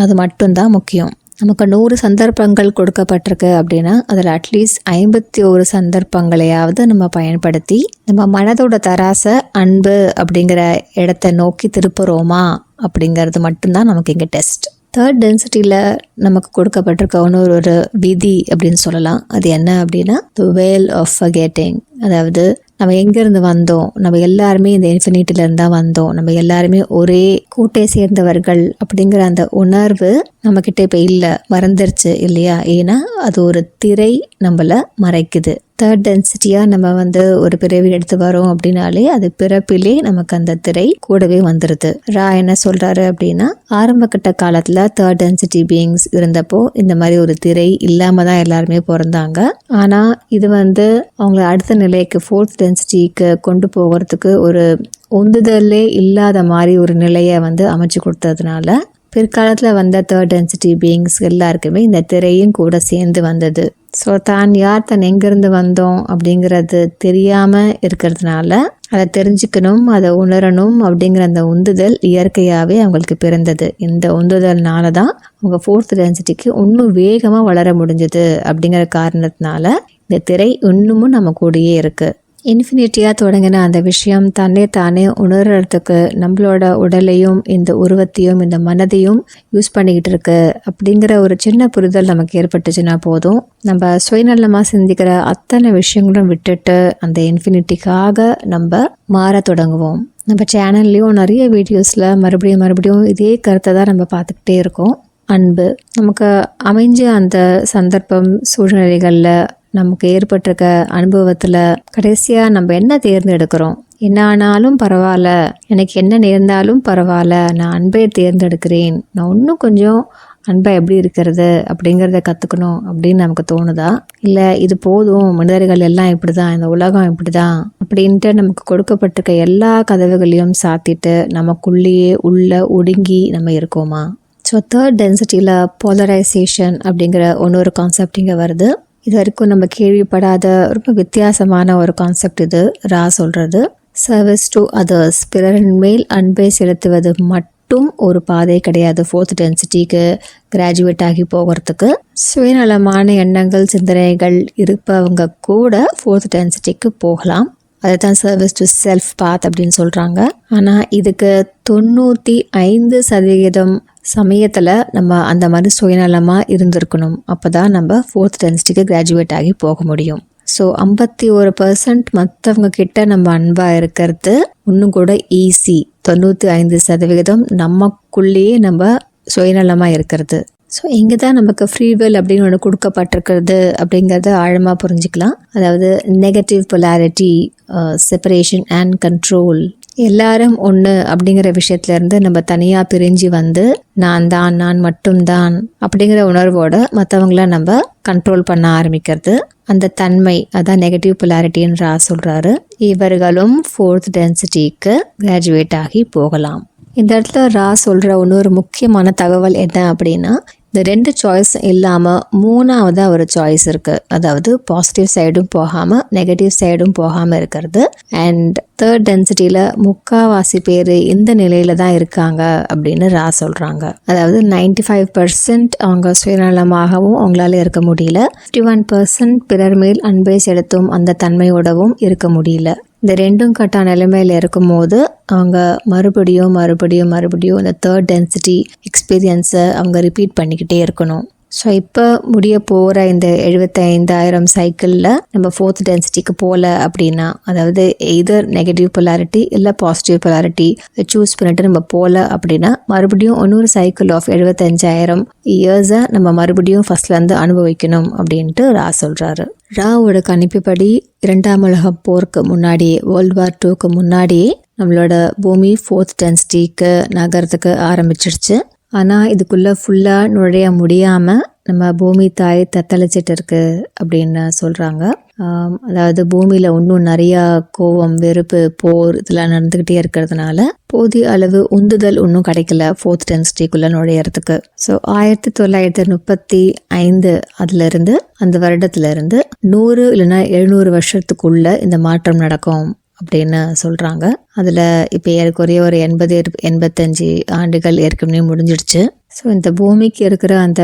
அது மட்டும்தான் முக்கியம். நமக்கு 100 சந்தர்ப்பங்கள் கொடுக்கப்பட்டிருக்கு அப்படின்னா அதில் அட்லீஸ்ட் 51 சந்தர்ப்பங்களையாவது நம்ம பயன்படுத்தி நம்ம மனதோட தராசை அன்பு அப்படிங்கிற இடத்த நோக்கி திருப்புறோமா அப்படிங்கிறது மட்டும்தான் நமக்கு இங்கே டெஸ்ட். தேர்ட் டென்சிட்டியில் நமக்கு கொடுக்கப்பட்டிருக்க ஒரு விதி அப்படின்னு சொல்லலாம். அது என்ன அப்படின்னா தி வேல் ஆஃப் ஃபர்கெட்டிங். அதாவது நம்ம எங்கேருந்து வந்தோம், நம்ம எல்லாருமே இந்த இன்ஃபினிட்டிலேருந்து தான் வந்தோம், நம்ம எல்லாருமே ஒரே கூட்டை சேர்ந்தவர்கள் அப்படிங்கிற அந்த உணர்வு நம்மக்கிட்ட இப்போ இல்லை, மறந்துருச்சு இல்லையா? ஏன்னா அது ஒரு திரை நம்மளை மறைக்குது. தேர்ட் டென்சிட்டியாக நம்ம ஒரு பிறவி எடுத்து வரோம் அப்படின்னாலே அது பிறப்பிலே நமக்கு அந்த திரை கூடவே வந்துடுது. ரா என்ன சொல்கிறாரு அப்படின்னா, ஆரம்ப கட்ட காலத்தில் தேர்ட் டென்சிட்டி பீயிங்ஸ் இருந்தப்போ இந்த மாதிரி ஒரு திரை இல்லாமல் தான் எல்லாருமே பிறந்தாங்க. ஆனால் இது அவங்கள அடுத்த நிலைக்கு ஃபோர்த் டென்சிட்டிக்கு கொண்டு போகிறதுக்கு ஒரு உந்துதலே இல்லாத மாதிரி ஒரு நிலையை அமைச்சு கொடுத்ததுனால பிற்காலத்தில் வந்த தேர்ட் டென்சிட்டி பீயிங்ஸ் எல்லாருக்குமே இந்த திரையும் கூட சேர்ந்து வந்தது. ஸோ தான் யார், தான் எங்கேருந்து வந்தோம் அப்படிங்கிறது தெரியாமல் இருக்கிறதுனால அதை தெரிஞ்சுக்கணும், அதை உணரணும் அப்படிங்கிற அந்த உந்துதல் இயற்கையாகவே அவங்களுக்கு பிறந்தது. இந்த உந்துதல்னால தான் அவங்க ஃபோர்த் டென்சிட்டிக்கு இன்னும் வேகமாக வளர முடிஞ்சது. அப்படிங்கிற காரணத்தினால இந்த திரை இன்னமும் நம்ம கூடயே இருக்குது. இன்ஃபினிட்டியாக தொடங்கின அந்த விஷயம் தானே உணர்றதுக்கு நம்மளோட உடலையும் இந்த உருவத்தையும் இந்த மனதையும் யூஸ் பண்ணிக்கிட்டு இருக்கு அப்படிங்கிற ஒரு சின்ன புரிதல் நமக்கு ஏற்பட்டுச்சுன்னா போதும், நம்ம சுயநலமாக சிந்திக்கிற அத்தனை விஷயங்களும் விட்டுட்டு அந்த இன்ஃபினிட்டிக்காக நம்ம மாற தொடங்குவோம். நம்ம சேனல்லையும் நிறைய வீடியோஸில் மறுபடியும் இதே கருத்தை தான் நம்ம பார்த்துக்கிட்டே இருக்கோம். அன்பு நமக்கு அமைஞ்ச அந்த சந்தர்ப்பம் சூழ்நிலைகளில் நமக்கு ஏற்பட்டிருக்க அனுபவத்தில் கடைசியாக நம்ம என்ன தேர்ந்தெடுக்கிறோம்? என்ன ஆனாலும் பரவாயில்ல, எனக்கு என்ன நேர்ந்தாலும் பரவாயில்ல, நான் அன்பை தேர்ந்தெடுக்கிறேன், நான் இன்னும் கொஞ்சம் அன்பை எப்படி இருக்கிறது அப்படிங்கிறத கற்றுக்கணும் அப்படின்னு நமக்கு தோணுதா? இல்லை இது போதும், மனிதர்கள் எல்லாம் இப்படி தான், இந்த உலகம் இப்படி தான் அப்படின்ட்டு நமக்கு கொடுக்கப்பட்டிருக்க எல்லா கதவுகளையும் சாத்திட்டு நமக்குள்ளேயே உள்ள ஒடுங்கி நம்ம இருக்கோமா? ஸோ தேர்ட் டென்சிட்டியில் போலரைசேஷன் அப்படிங்கிற இன்னொரு கான்செப்ட் இங்கே வருது. இது வரைக்கும் நம்ம கேள்விப்படாத ரொம்ப வித்தியாசமான ஒரு கான்செப்ட் இது ரா சொல்கிறது. சர்வீஸ் டு அதர்ஸ், பிறரின் மேல் அன்பை செலுத்துவது மட்டும் ஒரு பாதை கிடையாது ஃபோர்த் டென்சிட்டிக்கு கிராஜுவேட் ஆகி போகிறதுக்கு. சுயநலமான எண்ணங்கள் சிந்தனைகள் இருப்பவங்க கூட ஃபோர்த் டென்சிட்டிக்கு போகலாம். அதை தான் சர்வீஸ் டு செல்ஃப் பாத் அப்படின்னு சொல்கிறாங்க. ஆனால் இதுக்கு 95% சமயத்தில் நம்ம அந்த மாதிரி சுயநலமாக இருந்திருக்கணும். அப்போ தான் நம்ம ஃபோர்த் டென்சிட்டிக்கு கிராஜுவேட் ஆகி போக முடியும். ஸோ 51% மற்றவங்க கிட்ட நம்ம அன்பாக இருக்கிறது இன்னும் கூட ஈஸி. 95% நமக்குள்ளேயே நம்ம சுயநலமாக இருக்கிறது. ஸோ இங்கே தான் நமக்கு ஃப்ரீவில் அப்படின்னு ஒன்று கொடுக்கப்பட்டிருக்கிறது அப்படிங்கிறத ஆழமாக புரிஞ்சுக்கலாம். அதாவது negative polarity, separation and control. எல்லாரும் ஒன்று அப்படிங்கிற விஷயத்துலேருந்து நம்ம தனியாக பிரிஞ்சு நான் மட்டும்தான் அப்படிங்கிற உணர்வோட மற்றவங்கள நம்ம கண்ட்ரோல் பண்ண ஆரம்பிக்கிறது. அந்த தன்மை அதான் நெகட்டிவ் பொலாரிட்டின்னு சொல்கிறாரு. இவர்களும் ஃபோர்த் டென்சிட்டிக்கு கிராஜுவேட் ஆகி போகலாம். இந்த இடத்துல ரா சொல்கிற இன்னொரு முக்கியமான தகவல் என்ன அப்படின்னா, இந்த 2 சாய்ஸ் இல்லாமல் 3ஆவதாக ஒரு சாய்ஸ் இருக்குது. அதாவது பாசிட்டிவ் சைடும் போகாமல் நெகட்டிவ் சைடும் போகாமல் இருக்கிறது. அண்ட் தேர்ட் டென்சிட்டியில் 3/4 பேர் இந்த நிலையில தான் இருக்காங்க அப்படின்னு ரா சொல்கிறாங்க. அதாவது 95% அவங்க சுயநலமாகவும் அவங்களால இருக்க முடியல. 51% பிறர் மேல் அன்பை செலுத்தும் அந்த தன்மையோடவும் இருக்க முடியல. இந்த 2ம் கட்ட நிலைமையில் இருக்கும்போது அவங்க மறுபடியும் இந்த தேர்ட் டென்சிட்டி எக்ஸ்பீரியன்ஸை அவங்க ரிப்பீட் பண்ணிக்கிட்டே இருக்கணும். ஸோ இப்போ முடிய போகிற இந்த 75,000 சைக்கிளில் நம்ம ஃபோர்த் டென்சிட்டிக்கு போகல அப்படின்னா, அதாவது எய்தர் நெகட்டிவ் பொலாரிட்டி இல்லை பாசிட்டிவ் பொலாரிட்டி சூஸ் பண்ணிட்டு நம்ம போகல அப்படின்னா மறுபடியும் இன்னொரு சைக்கிள் ஆஃப் 75,000 இயர்ஸை நம்ம மறுபடியும் ஃபர்ஸ்ட்லேருந்து அனுபவிக்கணும் அப்படின்ட்டு ரா சொல்கிறாரு. ராவோட கணிப்புப்படி 2ஆம் உலக போருக்கு முன்னாடியே, World War IIக்கு முன்னாடியே நம்மளோட பூமி ஃபோர்த் டென்சிட்டிக்கு நகரத்துக்கு ஆரம்பிச்சிருச்சு. ஆனால் இதுக்குள்ளே ஃபுல்லாக நுழைய முடியாமல் நம்ம பூமி தாய் தத்தளிச்சிட்டு இருக்கு அப்படின்னு சொல்கிறாங்க. அதாவது பூமியில் இன்னும் நிறையா கோபம், வெறுப்பு, போர் இதெல்லாம் நடந்துக்கிட்டே இருக்கிறதுனால போதிய அளவு உந்துதல் இன்னும் கிடைக்கல ஃபோர்த் டென்சிட்டிக்குள்ளே நுழையிறதுக்கு. ஸோ 1935 அதுலேருந்து அந்த வருடத்துலேருந்து 100 இல்லைன்னா 700 வருஷத்துக்குள்ள இந்த மாற்றம் நடக்கும் அப்படின்னு சொல்கிறாங்க. அதில் இப்போ ஏற்குறைய ஒரு 80-85 ஆண்டுகள் ஏற்கனவே முடிஞ்சிடுச்சு. ஸோ இந்த பூமிக்கு இருக்கிற அந்த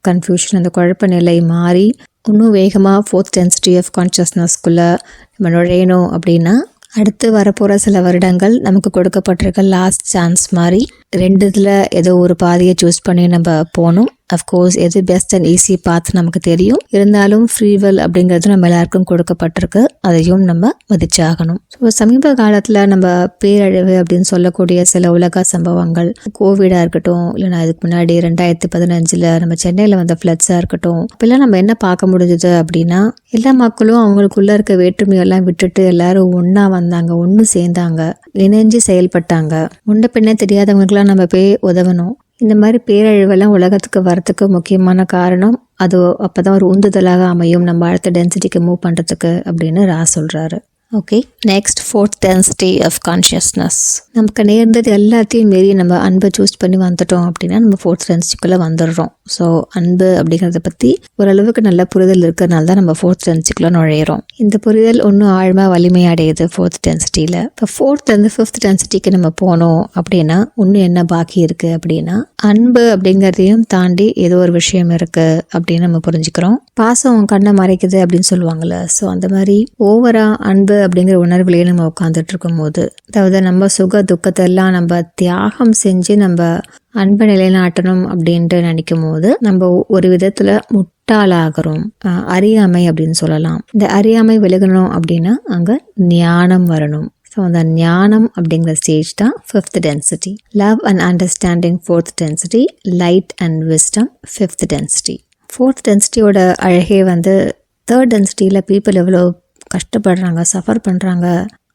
கன்ஃபியூஷன், அந்த குழப்ப நிலை மாறி இன்னும் வேகமாக ஃபோர்த் டென்சிட்டி ஆஃப் கான்ஷியஸ்னஸ்குள்ளே நம்ம நுழையணும் அப்படின்னா அடுத்து வரப்போகிற சில வருடங்கள் நமக்கு கொடுக்கப்பட்டிருக்க லாஸ்ட் சான்ஸ் மாதிரி 2 ஏதோ ஒரு பாதையை சூஸ் பண்ணி நம்ம போகணும். அஃப்கோர்ஸ் எது பெஸ்ட் அண்ட் ஈஸி பாத் நமக்கு தெரியும். இருந்தாலும் ஃப்ரீவில் அப்படிங்கிறது நம்ம எல்லாருக்கும் கொடுக்கப்பட்டிருக்கு. அதையும் நம்ம மதிச்சாகணும். ஸோ சமீப காலத்தில் நம்ம பேரழிவு அப்படின்னு சொல்லக்கூடிய சில உலக சம்பவங்கள், கோவிடாக இருக்கட்டும், இல்லைனா அதுக்கு முன்னாடி 2015 நம்ம சென்னையில் வந்த ஃப்ளட்ஸாக இருக்கட்டும், இப்பெல்லாம் நம்ம என்ன பார்க்க முடிஞ்சது அப்படின்னா, எல்லா மக்களும் அவங்களுக்குள்ள இருக்க வேற்றுமையெல்லாம் விட்டுட்டு எல்லாரும் ஒன்றா வந்தாங்க, ஒன்று சேர்ந்தாங்க, இணைஞ்சு செயல்பட்டாங்க. முன்ன பின்ன தெரியாதவங்களுக்குலாம் நம்ம போய் உதவணும். இந்த மாதிரி பேரழிவெல்லாம் உலகத்துக்கு வரத்துக்கு முக்கியமான காரணம் அது அப்போதான் ஒரு உந்துதலாக அமையும் நம்ம அடுத்த டென்சிட்டிக்கு மூவ் பண்ணுறதுக்கு அப்படின்னு ரா சொல்கிறாரு. Okay, next 4th density of consciousness. நமக்கு நேர்ந்தது எல்லாத்தையும் மீறி நம்ம அன்பை சூஸ் பண்ணி வந்துட்டோம் அப்படின்னா நம்ம 4th டென்சிட்டிக்குள்ளே வந்துடுறோம். ஸோ அன்பு அப்படிங்கிறத பற்றி ஓரளவுக்கு நல்ல புரிதல் இருக்கிறதுனால தான் நம்ம 4th டென்சிட்டிக்குள்ளே நுழையிறோம். இந்த புரிதல் இன்னும் ஆழமாக வலிமை அடையுது 4th டென்சிட்டியில். இப்போ 4th 5th டென்சிட்டிக்கு நம்ம போனோம் அப்படின்னா இன்னும் என்ன பாக்கி இருக்குது அப்படின்னா, அன்பு அப்படிங்கிறதையும் தாண்டி ஏதோ ஒரு விஷயம் இருக்குது அப்படின்னு நம்ம புரிஞ்சுக்கிறோம். பாசம் கண்ணை மறைக்குது அப்படின்னு சொல்லுவாங்கள்ல, ஸோ அந்த மாதிரி ஓவரா அன்பு அப்படிங்கிற உணர்வுலையே நம்ம உட்காந்துட்டு இருக்கும் போது, அதாவது நம்ம சுக துக்கத்தை எல்லாம் நம்ம தியாகம் செஞ்சு நம்ம அன்பை நிலைநாட்டணும் அப்படின்ட்டு நினைக்கும் போது நம்ம ஒரு விதத்துல முட்டாளாகிறோம். அறியாமை அப்படின்னு சொல்லலாம். இந்த அறியாமை விலகணும் அப்படின்னா அங்க ஞானம் வரணும். ஸோ அந்த ஞானம் அப்படிங்கிற ஸ்டேஜ் தான் 5th density. Love and understanding 4th density. Light and wisdom 5th density. 4th டென்சிட்டியோட அழகே வந்து 3rd டென்சிட்டியில் பீப்புள் எவ்வளோ கஷ்டப்படுறாங்க, சஃபர் பண்ணுறாங்க,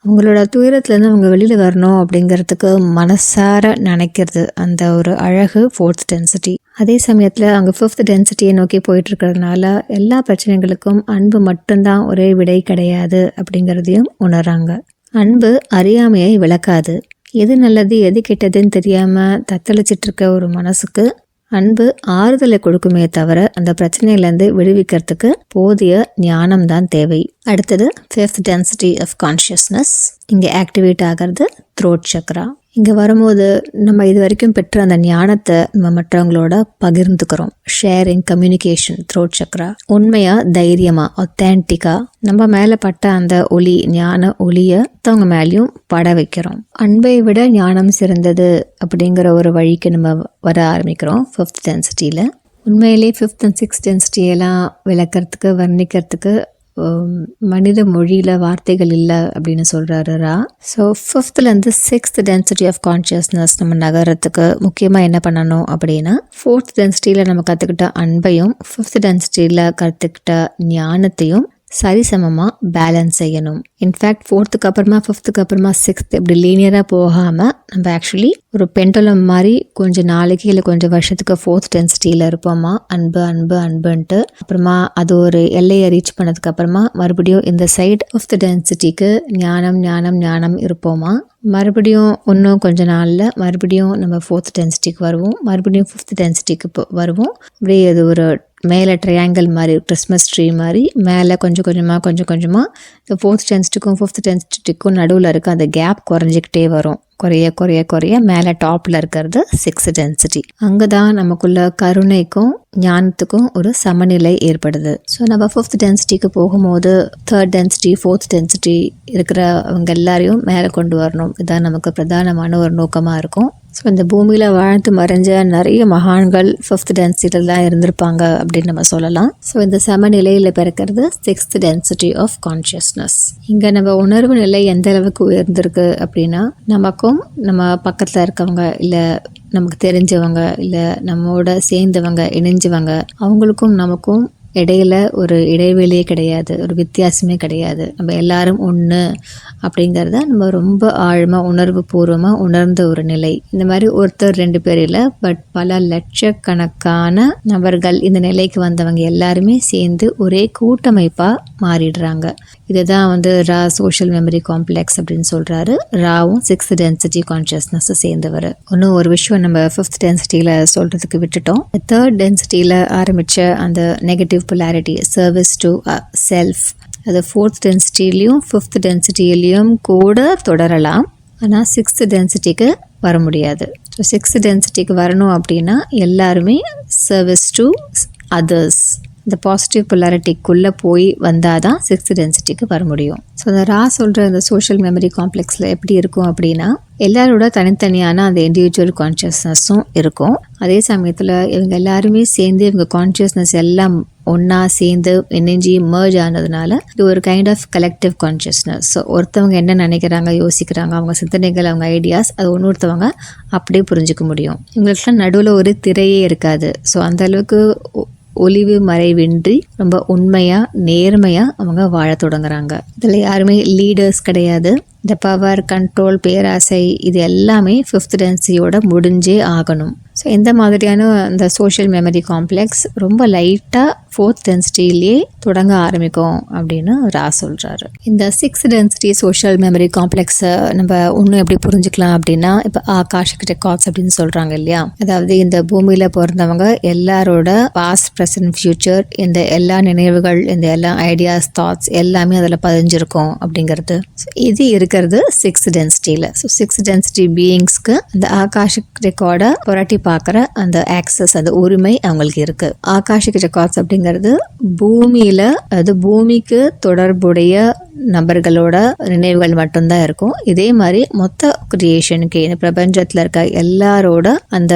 அவங்களோட துயரத்துலேருந்து அவங்க வெளியில் வரணும் அப்படிங்கிறதுக்கு மனசார நினைக்கிறது, அந்த ஒரு அழகு 4th டென்சிட்டி. அதே சமயத்தில் அவங்க 5th டென்சிட்டியை நோக்கி போயிட்டு இருக்கிறதுனால எல்லா பிரச்சனைகளுக்கும் அன்பு மட்டும்தான் ஒரே விடை கிடையாது அப்படிங்கிறதையும் உணர்றாங்க. அன்பு அறியாமையை விளக்காது. எது நல்லது எது கெட்டதுன்னு தெரியாமல் தத்தளிச்சிட்டு இருக்க ஒரு மனசுக்கு அன்பு ஆறுதலை கொடுக்குமே தவிர அந்த பிரச்சனையிலேருந்து விடுவிக்கிறதுக்கு போதிய ஞானம் தான் தேவை. அடுத்தது 5th டென்சிட்டி ஆஃப் கான்ஷியஸ்னஸ். இங்கே ஆக்டிவேட் ஆகிறது த்ரோட் சக்ரா. இங்கே வரும்போது நம்ம இது வரைக்கும் பெற்ற அந்த ஞானத்தை நம்ம மற்றவங்களோட பகிர்ந்துக்கிறோம். Sharing, communication, throat chakra. உண்மையாக, தைரியமாக, ஒத்தேன்டிக்காக நம்ம மேலே பட்ட அந்த ஒளி, ஞான ஒளியை மற்றவங்க மேலேயும் பட வைக்கிறோம். அன்பை விட ஞானம் சிறந்தது அப்படிங்கிற ஒரு வழிக்கு நம்ம வர ஆரம்பிக்கிறோம் 5th டென்சிட்டியில். உண்மையிலே 5th and 6th டென்சிட்டியெல்லாம் விளக்கிறதுக்கு, வர்ணிக்கிறதுக்கு மனித மொழியில் வார்த்தைகள் இல்லை அப்படின்னு சொல்கிறாரு Ra. So 5th 6th density of consciousness நம்ம நகரத்துக்கு முக்கியமாக என்ன பண்ணணும் அப்படின்னா, 4th டென்சிட்டியில் நம்ம கற்றுக்கிட்ட அன்பையும் 5th டென்சிட்டியில் கற்றுக்கிட்ட ஞானத்தையும் சரிசமமாக பேலன்ஸ் செய்யணும். இன்ஃபேக்ட் 4th அப்புறமா 5th அப்புறமா 6th இப்படி லீனியராக போகாமல் நம்ம ஆக்சுவலி ஒரு பெண்டலம் மாதிரி கொஞ்சம் நாளைக்கு இல்லை கொஞ்சம் வருஷத்துக்கு 4th டென்சிட்டியில் இருப்போமா, அன்பு அன்பு அன்புன்ட்டு. அப்புறமா அது ஒரு எல்லையை ரீச் பண்ணதுக்கு அப்புறமா மறுபடியும் இந்த சைட் 5th டென்சிட்டிக்கு ஞானம் ஞானம் ஞானம் இருப்போமா. மறுபடியும் இன்னும் கொஞ்ச நாளில் மறுபடியும் நம்ம 4th டென்சிட்டிக்கு வருவோம், மறுபடியும் 5th டென்சிட்டிக்கு வருவோம். அப்படியே அது ஒரு மேலே ட்ரையாங்கிள் மாதிரி, கிறிஸ்மஸ் ட்ரீ மாதிரி மேலே கொஞ்சம் கொஞ்சமாக இந்த 4th டென்சிட்டிக்கும் 5th டென்சிட்டிக்கும் நடுவில் இருக்க அந்த கேப் குறைஞ்சிக்கிட்டே வரும். குறைய மேலே டாப்பில் இருக்கிறது 6th டென்சிட்டி. அங்கே தான் நமக்குள்ள கருணைக்கும் ஞானத்துக்கும் ஒரு சமநிலை ஏற்படுது. ஸோ நம்ம 5th டென்சிட்டிக்கு போகும்போது 3rd டென்சிட்டி 4th டென்சிட்டி இருக்கிற அவங்க எல்லாரையும் மேலே கொண்டு வரணும். இதுதான் நமக்கு பிரதானமான ஒரு நோக்கமாக இருக்கும். ஸோ இந்த பூமியில் வாழ்ந்து மறைஞ்ச நிறைய மகான்கள் 5th டென்சிட்டியில் தான் இருந்திருப்பாங்க அப்படின்னு நம்ம சொல்லலாம். ஸோ இந்த சமநிலையில் பிறக்கிறது 6th டென்சிட்டி ஆஃப் கான்ஷியஸ்னஸ். இங்கே நம்ம உணர்வு நிலை எந்த அளவுக்கு உயர்ந்திருக்கு அப்படின்னா, நமக்கும் நம்ம பக்கத்தில் இருக்கவங்க, இல்லை நமக்கு தெரிஞ்சவங்க, இல்லை நம்மோட சேர்ந்தவங்க, இணைஞ்சவங்க, அவங்களுக்கும் நமக்கும் இடையில ஒரு இடைவெளியே கிடையாது, ஒரு வித்தியாசமே கிடையாது. நம்ம எல்லாரும் ஒன்று அப்படிங்கிறத நம்ம ரொம்ப ஆழமாக உணர்வு பூர்வமாக உணர்ந்த ஒரு நிலை. இந்த மாதிரி ஒருத்தர் 2 பேர் இல்லை, பட் பல லட்சக்கணக்கான நபர்கள் இந்த நிலைக்கு வந்தவங்க எல்லாருமே சேர்ந்து ஒரே கூட்டமைப்பாக மாறிடுறாங்க. இதுதான் ரா சோஷியல் மெமரி காம்ப்ளெக்ஸ் அப்படின்னு சொல்கிறாரு. ராவும் 6th டென்சிட்டி கான்ஷியஸ்னஸ் சேர்ந்தவர். இன்னும் ஒரு விஷயம் நம்ம 5th டென்சிட்டியில் சொல்கிறதுக்கு விட்டுட்டோம். 3rd டென்சிட்டியில் ஆரம்பித்த அந்த negative polarity, service to self, அது 4th டென்சிட்டிலையும் 5th டென்சிட்டிலையும் கூட தொடரலாம். ஆனால் 6th டென்சிட்டிக்கு வர முடியாது. ஸோ 6th டென்சிட்டிக்கு வரணும் அப்படின்னா எல்லாருமே சர்வீஸ் டு அதர்ஸ் இந்த பாசிட்டிவ் பொலாரிட்டிக்குள்ளே போய் வந்தால் தான் சிக்ஸ்த் டென்சிட்டிக்கு வர முடியும். ஸோ அந்த ரா சொல்கிற அந்த சோஷியல் மெமரி காம்ப்ளெக்ஸில் எப்படி இருக்கும் அப்படின்னா, எல்லாரோட தனித்தனியான அந்த இண்டிவிஜுவல் கான்ஷியஸ்னஸும் இருக்கும். அதே சமயத்தில் இவங்க எல்லாருமே சேர்ந்து இவங்க கான்ஷியஸ்னஸ் எல்லாம் ஒன்றா சேர்ந்து இணைஞ்சி மர்ஜ் ஆனதுனால இது ஒரு kind of collective consciousness. So ஒருத்தவங்க என்ன நினைக்கிறாங்க, யோசிக்கிறாங்க, அவங்க சிந்தனைகள், அவங்க ஐடியாஸ், அது இன்னொருத்தவங்க அப்படியே புரிஞ்சுக்க முடியும். இவங்களுக்குலாம் நடுவில் ஒரு திரையே இருக்காது. ஸோ அந்தளவுக்கு ஒளிவு மறைவின்றி ரொம்ப உண்மையாக நேர்மையாக அவங்க வாழ தொடங்குறாங்க. இதில் யாருமே லீடர்ஸ் கிடையாது. இந்த பவர், கண்ட்ரோல், பேராசை இது எல்லாமே ஃபிஃப்த் டென்சிட்டியோட முடிஞ்சே ஆகணும். ஸோ இந்த மாதிரியான இந்த சோஷியல் மெமரி காம்ப்ளெக்ஸ் ரொம்ப லைட்டாக ஃபோர்த் டென்சிட்டிலேயே தொடங்க ஆரம்பிக்கும் அப்படின்னு ரா சொல்கிறாரு. இந்த சிக்ஸ்த் டென்சிட்டி சோஷியல் மெமரி காம்ப்ளெக்ஸை நம்ம இன்னும் எப்படி புரிஞ்சுக்கலாம் அப்படின்னா, இப்போ ஆகாஷிக் ரெக்கார்ட்ஸ் அப்படின்னு சொல்கிறாங்க இல்லையா, அதாவது இந்த பூமியில் பிறந்தவங்க எல்லாரோட பாஸ்ட், ப்ரெசன்ட், ஃபியூச்சர், இந்த எல்லா நினைவுகள், இந்த எல்லா ஐடியாஸ், தாட்ஸ் எல்லாமே அதில் பதிஞ்சிருக்கும் அப்படிங்கிறது. இது இருக்கிறது சிக்ஸ்த் டென்சிட்டியில். ஸோ சிக்ஸ்த் டென்சிட்டி பீயிங்ஸ்க்கு அந்த ஆகாஷிக் ரெக்கார்டை புரட்டி பார்க்குற அந்த ஆக்சஸ், அந்த உரிமை அவங்களுக்கு இருக்கு. ஆகாஷிக் ரெக்கார்ட்ஸ் அப்படிங்கிறது பூமியில, அது பூமிக்கு தொடர்புடைய நபர்களோட நினைவுகள் மட்டும்தான் இருக்கும். இதே மாதிரி மொத்த கிரியேஷனுக்கு, இந்த பிரபஞ்சத்தில் இருக்க எல்லாரோட அந்த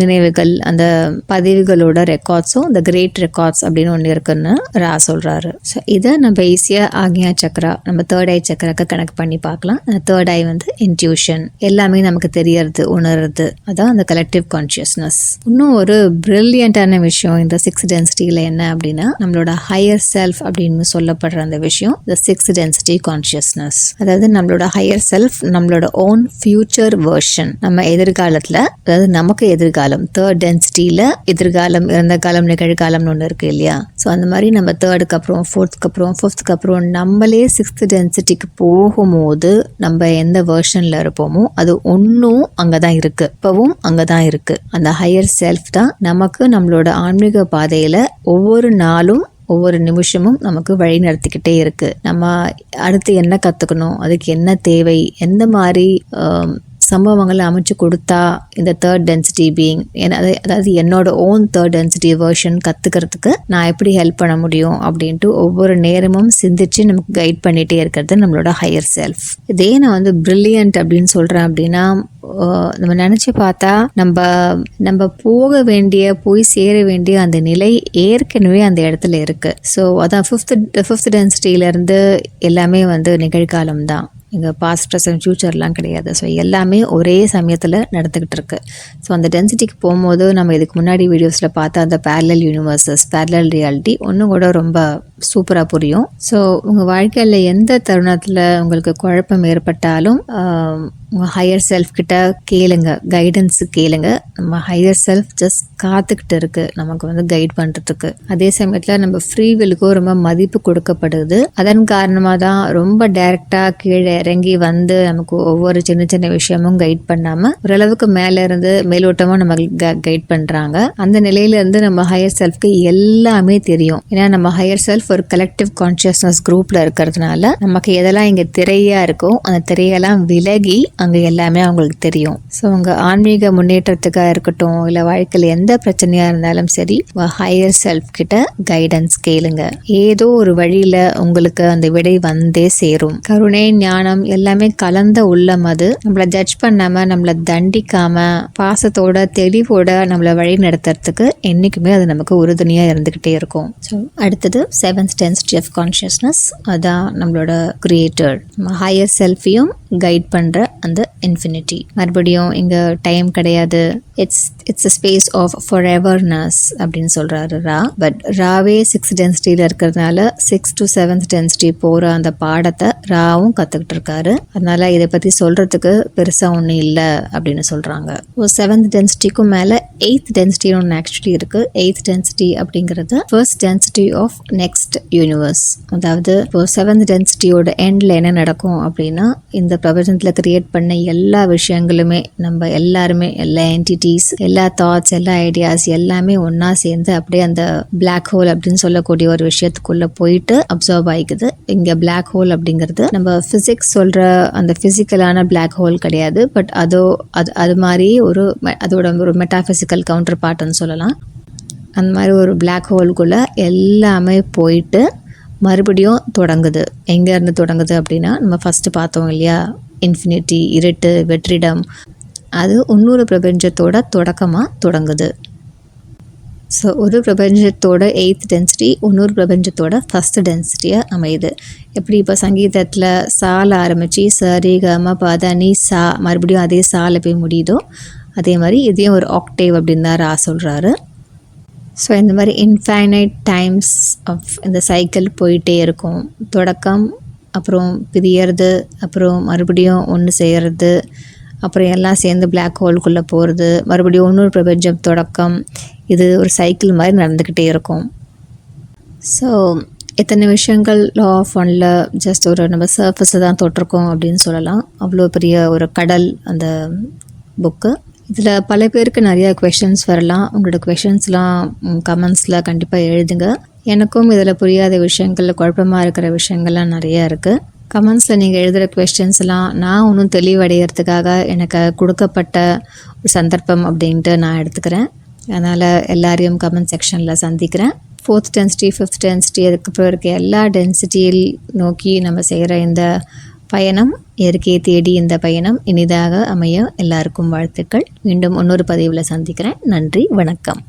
நினைவுகள், அந்த பதிவுகளோட ரெக்கார்ட்ஸும் இந்த கிரேட் ரெக்கார்ட்ஸ் அப்படின்னு ஒன்று இருக்குன்னு ரா சொல்றாரு. ஸோ இதை நம்ம ஈஸியாக ஆக்ஞா சக்கரா, நம்ம தேர்ட் ஐ சக்கராக்கு கனெக்ட் பண்ணி பார்க்கலாம். அந்த தேர்ட் ஐ வந்து இன்ட்யூஷன், எல்லாமே நமக்கு தெரியறது, உணர்றது, அதான் அந்த கலெக்டிவ் கான்ஷியஸ்னஸ். இன்னும் ஒரு பிரில்லியண்டான விஷயம் இந்த சிக்ஸ்த் டென்சிட்டியில் என்ன அப்படின்னா, நம்மளோட ஹையர் செல்ஃப் அப்படின்னு சொல்லப்படுற அந்த விஷயம் இந்த சிக்ஸ்த் டென்சிட்டி கான்ஷியஸ்னஸ். அதாவது நம்மளோட ஹையர் செல்ஃப், நம்மளோட ஓன் ஃபியூச்சர் வெர்ஷன், நம்ம எதிர்காலத்தில், அதாவது நமக்கு எதிர்காலம், தேர்ட் டென்சிட்டியில் எதிர்காலம், இறந்த காலம், நிகழ்காலம்னு ஒன்று இருக்கு இல்லையா. ஸோ அந்த மாதிரி நம்ம தேர்டுக்கு அப்புறம், ஃபோர்த்துக்கு அப்புறம், ஃபிஃப்த்துக்கு அப்புறம் நம்மளே சிக்ஸ்த் டென்சிட்டிக்கு போகும்போது நம்ம எந்த வெர்ஷனில் இருப்போமோ அது ஒன்றும் அங்கே தான் இருக்கு, இப்பவும் அங்கே தான் இருக்கு. அந்த ஹையர் செல்ஃப் தான் நமக்கு நம்மளோட ஆன்மீக பாதையில் ஒவ்வொரு நாளும், ஒவ்வொரு நிமிஷமும் நமக்கு வழி நடத்திக்கிட்டே இருக்கு. நம்ம அடுத்து என்ன கற்றுக்கணும், அதுக்கு என்ன தேவை, எந்த மாதிரி சம்பவங்களை அமைச்சு கொடுத்தா இந்த தேர்ட் டென்சிட்டி பீயிங், அதாவது என்னோட ஓன் தேர்ட் டென்சிட்டி வெர்ஷன் கற்றுக்கிறதுக்கு நான் எப்படி ஹெல்ப் பண்ண முடியும் அப்படின்ட்டு ஒவ்வொரு நேரமும் சிந்திச்சு நமக்கு கைட் பண்ணிகிட்டே இருக்கிறது நம்மளோட ஹையர் செல்ஃப். இதே நான் வந்து பிரில்லியன்ட் அப்படின்னு சொல்கிறேன் அப்படின்னா, நம்ம நினச்சி பார்த்தா நம்ம போய் சேர வேண்டிய அந்த நிலை ஏற்கனவே அந்த இடத்துல இருக்கு. ஸோ அதான் ஃபிஃப்த் டென்சிட்டியிலேருந்து எல்லாமே வந்து நிகழ்காலம் தான். இங்கே பாஸ்ட், ப்ரெசன்ட், ஃபியூச்சர்லாம் கிடையாது. ஸோ எல்லாமே ஒரே சமயத்தில் நடந்துக்கிட்டு இருக்கு. ஸோ அந்த டென்சிட்டிக்கு போகும்போது நம்ம இதுக்கு முன்னாடி வீடியோஸில் பார்த்தா அந்த பேரலல் யூனிவர்சஸ், பேரலல் ரியாலிட்டி ஒன்றும் கூட ரொம்ப சூப்பராக புரியும். ஸோ உங்கள் வாழ்க்கையில் எந்த தருணத்தில் உங்களுக்கு குழப்பம் ஏற்பட்டாலும் உங்கள் ஹையர் செல்ஃப் கிட்ட கேளுங்க, கைடன்ஸு கேளுங்க. நம்ம ஹையர் செல்ஃப் ஜஸ்ட் காத்துக்கிட்டு இருக்கு நமக்கு வந்து கைட் பண்ணுறதுக்கு. அதே சமயத்தில் நம்ம ஃப்ரீ வில்லுக்கும் ரொம்ப மதிப்பு கொடுக்கப்படுது. அதன் காரணமாக தான் ரொம்ப டைரெக்டாக கீழே இறங்கி வந்து நமக்கு ஒவ்வொரு சின்ன சின்ன விஷயமும் கைட் பண்ணாமல் ஓரளவுக்கு மேலே இருந்து மேலோட்டமாக நம்ம கைட் பண்ணுறாங்க. அந்த நிலையிலேருந்து நம்ம ஹையர் செல்ஃப்க்கு எல்லாமே தெரியும். ஏன்னா நம்ம ஹையர் செல்ஃப் ஒரு கலெக்டிவ் கான்ஷியஸ்னஸ் குரூப்பில் இருக்கிறதுனால நமக்கு எதெல்லாம் இங்கே திரையாக இருக்கோ அந்த திரையெல்லாம் விலகி அங்கே எல்லாமே அவங்களுக்கு தெரியும். ஸோ உங்கள் ஆன்மீக முன்னேற்றத்துக்காக இருக்கட்டும், இல்லை வாழ்க்கையில் எந்த பிரச்சனையாக இருந்தாலும் சரி, ஹையர் செல்ஃப் கிட்ட கைடன்ஸ் கேளுங்க. ஏதோ ஒரு வழியில் உங்களுக்கு அந்த விடை வந்தே சேரும். கருணை, ஞானம் எல்லாமே கலந்த உள்ளம் அது. நம்மளை ஜட்ஜ் பண்ணாமல், நம்மளை தண்டிக்காமல், பாசத்தோட தெளிவோட நம்மளை வழி நடத்துறதுக்கு என்றைக்குமே அது நமக்கு உறுதுணையாக இருந்துக்கிட்டே இருக்கும். ஸோ அடுத்தது செவன்த் டென்சிட்டி ஆஃப் கான்ஷியஸ்னஸ், அதான் நம்மளோட கிரியேட்டர். நம்ம ஹையர் செல்ஃபையும் கைட் பண்ணுற அந்த இன்ஃபினிட்டி. மறுபடியும் இங்கே டைம் கிடையாது, இட்ஸ் அ ஸ்பேஸ் ஆஃப் ஃபாரெவர்னஸ் அப்படின்னு சொல்கிறாரு ரா. பட் ராவே சிக்ஸ்த் டென்சிட்டியில் இருக்கிறதுனால 6th to 7th டென்சிட்டி போகிற அந்த பாடத்தை ராவும் கற்றுக்கிட்டு இருக்காரு. அதனால இதை பற்றி சொல்கிறதுக்கு பெருசாக ஒன்றும் இல்லை அப்படின்னு சொல்கிறாங்க. 7th டென்சிட்டிக்கும் மேலே 8th டென்சிட்டி ஒன்று ஆக்சுவலி இருக்குது. 8th டென்சிட்டி அப்படிங்கிறது first density of next universe. அதாவது இப்போ 7th டென்சிட்டியோட எண்டில் என்ன நடக்கும் அப்படின்னா, இந்த பிரபஞ்சத்தில் கிரியேட் பண்ண எல்லா விஷயங்களுமே, நம்ம எல்லாருமே, எல்லா என்டிட்டிஸ், எல்லா தாட்ஸ், எல்லா ஐடியாஸ் எல்லாமே ஒன்னா சேர்ந்து அப்படியே அந்த பிளாக் ஹோல் அப்படின்னு சொல்லக்கூடிய ஒரு விஷயத்துக்குள்ள போயிட்டு அப்சர்வ் ஆகிக்குது. இங்க பிளாக் ஹோல் அப்படிங்கிறது நம்ம பிசிக்ஸ் சொல்ற அந்த பிசிக்கலான பிளாக் ஹோல் கிடையாது. பட் அது மாதிரி அதோட ஒரு மெட்டாபிசிக்கல் கவுண்டர் பார்ட்னு சொல்லலாம். அந்த மாதிரி ஒரு பிளாக் ஹோல்குள்ளே எல்லாமே போயிட்டு மறுபடியும் தொடங்குது. எங்கேருந்து தொடங்குது அப்படின்னா, நம்ம ஃபஸ்ட்டு பார்த்தோம் இல்லையா, இன்ஃபினிட்டி, இருட்டு, வெற்றிடம், அது இன்னொரு பிரபஞ்சத்தோட தொடக்கமாக தொடங்குது. ஸோ ஒரு பிரபஞ்சத்தோட 8th டென்சிட்டி இன்னொரு பிரபஞ்சத்தோட ஃபஸ்ட்டு டென்சிட்டியாக அமையுது. எப்படி இப்போ சங்கீதத்தில் சால ஆரம்பித்து சரி கம பத நீ சா மறுபடியும் அதே சால போய் முடியுதோ, அதே மாதிரி இதையும் ஒரு ஆக்டேவ் அப்படின்னு தான் ரா சொல்கிறாரு. ஸோ இந்த மாதிரி இன்ஃபைனைட் டைம்ஸ் ஆஃப் இந்த சைக்கிள் போயிட்டே இருக்கும். தொடக்கம், அப்புறம் பிரியறது, அப்புறம் மறுபடியும் ஒன்று செய்கிறது, அப்புறம் எல்லாம் சேர்ந்து பிளாக் ஹோல்குள்ளே போகிறது, மறுபடியும் இன்னொரு பிரபஞ்சம் தொடக்கம். இது ஒரு சைக்கிள் மாதிரி நடந்துக்கிட்டே இருக்கும். ஸோ எத்தனை விஷயங்கள் லா ஆஃப் ஒன்ல ஜஸ்ட் ஒரு நம்ம சர்ஃபஸை தான் தொட்டிருக்கோம் அப்படின்னு சொல்லலாம். அவ்வளோ பெரிய ஒரு கடல் அந்த புக்கு. இதில் பல பேருக்கு நிறையா கொஷின்ஸ் வரலாம். உங்களோட கொஷின்ஸ்லாம் கமெண்ட்ஸில் கண்டிப்பாக எழுதுங்க. எனக்கும் இதில் புரியாத விஷயங்கள், குழப்பமாக இருக்கிற விஷயங்கள்லாம் நிறையா இருக்குது. கமெண்ட்ஸில் நீங்கள் எழுதுகிற கொஸ்டின்ஸ்லாம் நான் இன்னும் தெளிவடைகிறதுக்காக எனக்கு கொடுக்கப்பட்ட ஒரு சந்தர்ப்பம் அப்படின்ட்டு நான் எடுத்துக்கிறேன். அதனால் எல்லாரையும் கமெண்ட் செக்ஷனில் சந்திக்கிறேன். 4th டென்சிட்டி, 5th டென்சிட்டி, அதுக்கப்புறம் இருக்க எல்லா டென்சிட்டியில் நோக்கி நம்ம செய்கிற இந்த பயணம், இயற்கையை தேடி இந்த பயணம் இனிதாக அமைய எல்லாருக்கும் வாழ்த்துக்கள். மீண்டும் இன்னொரு பதிவில் சந்திக்கிறேன். நன்றி, வணக்கம்.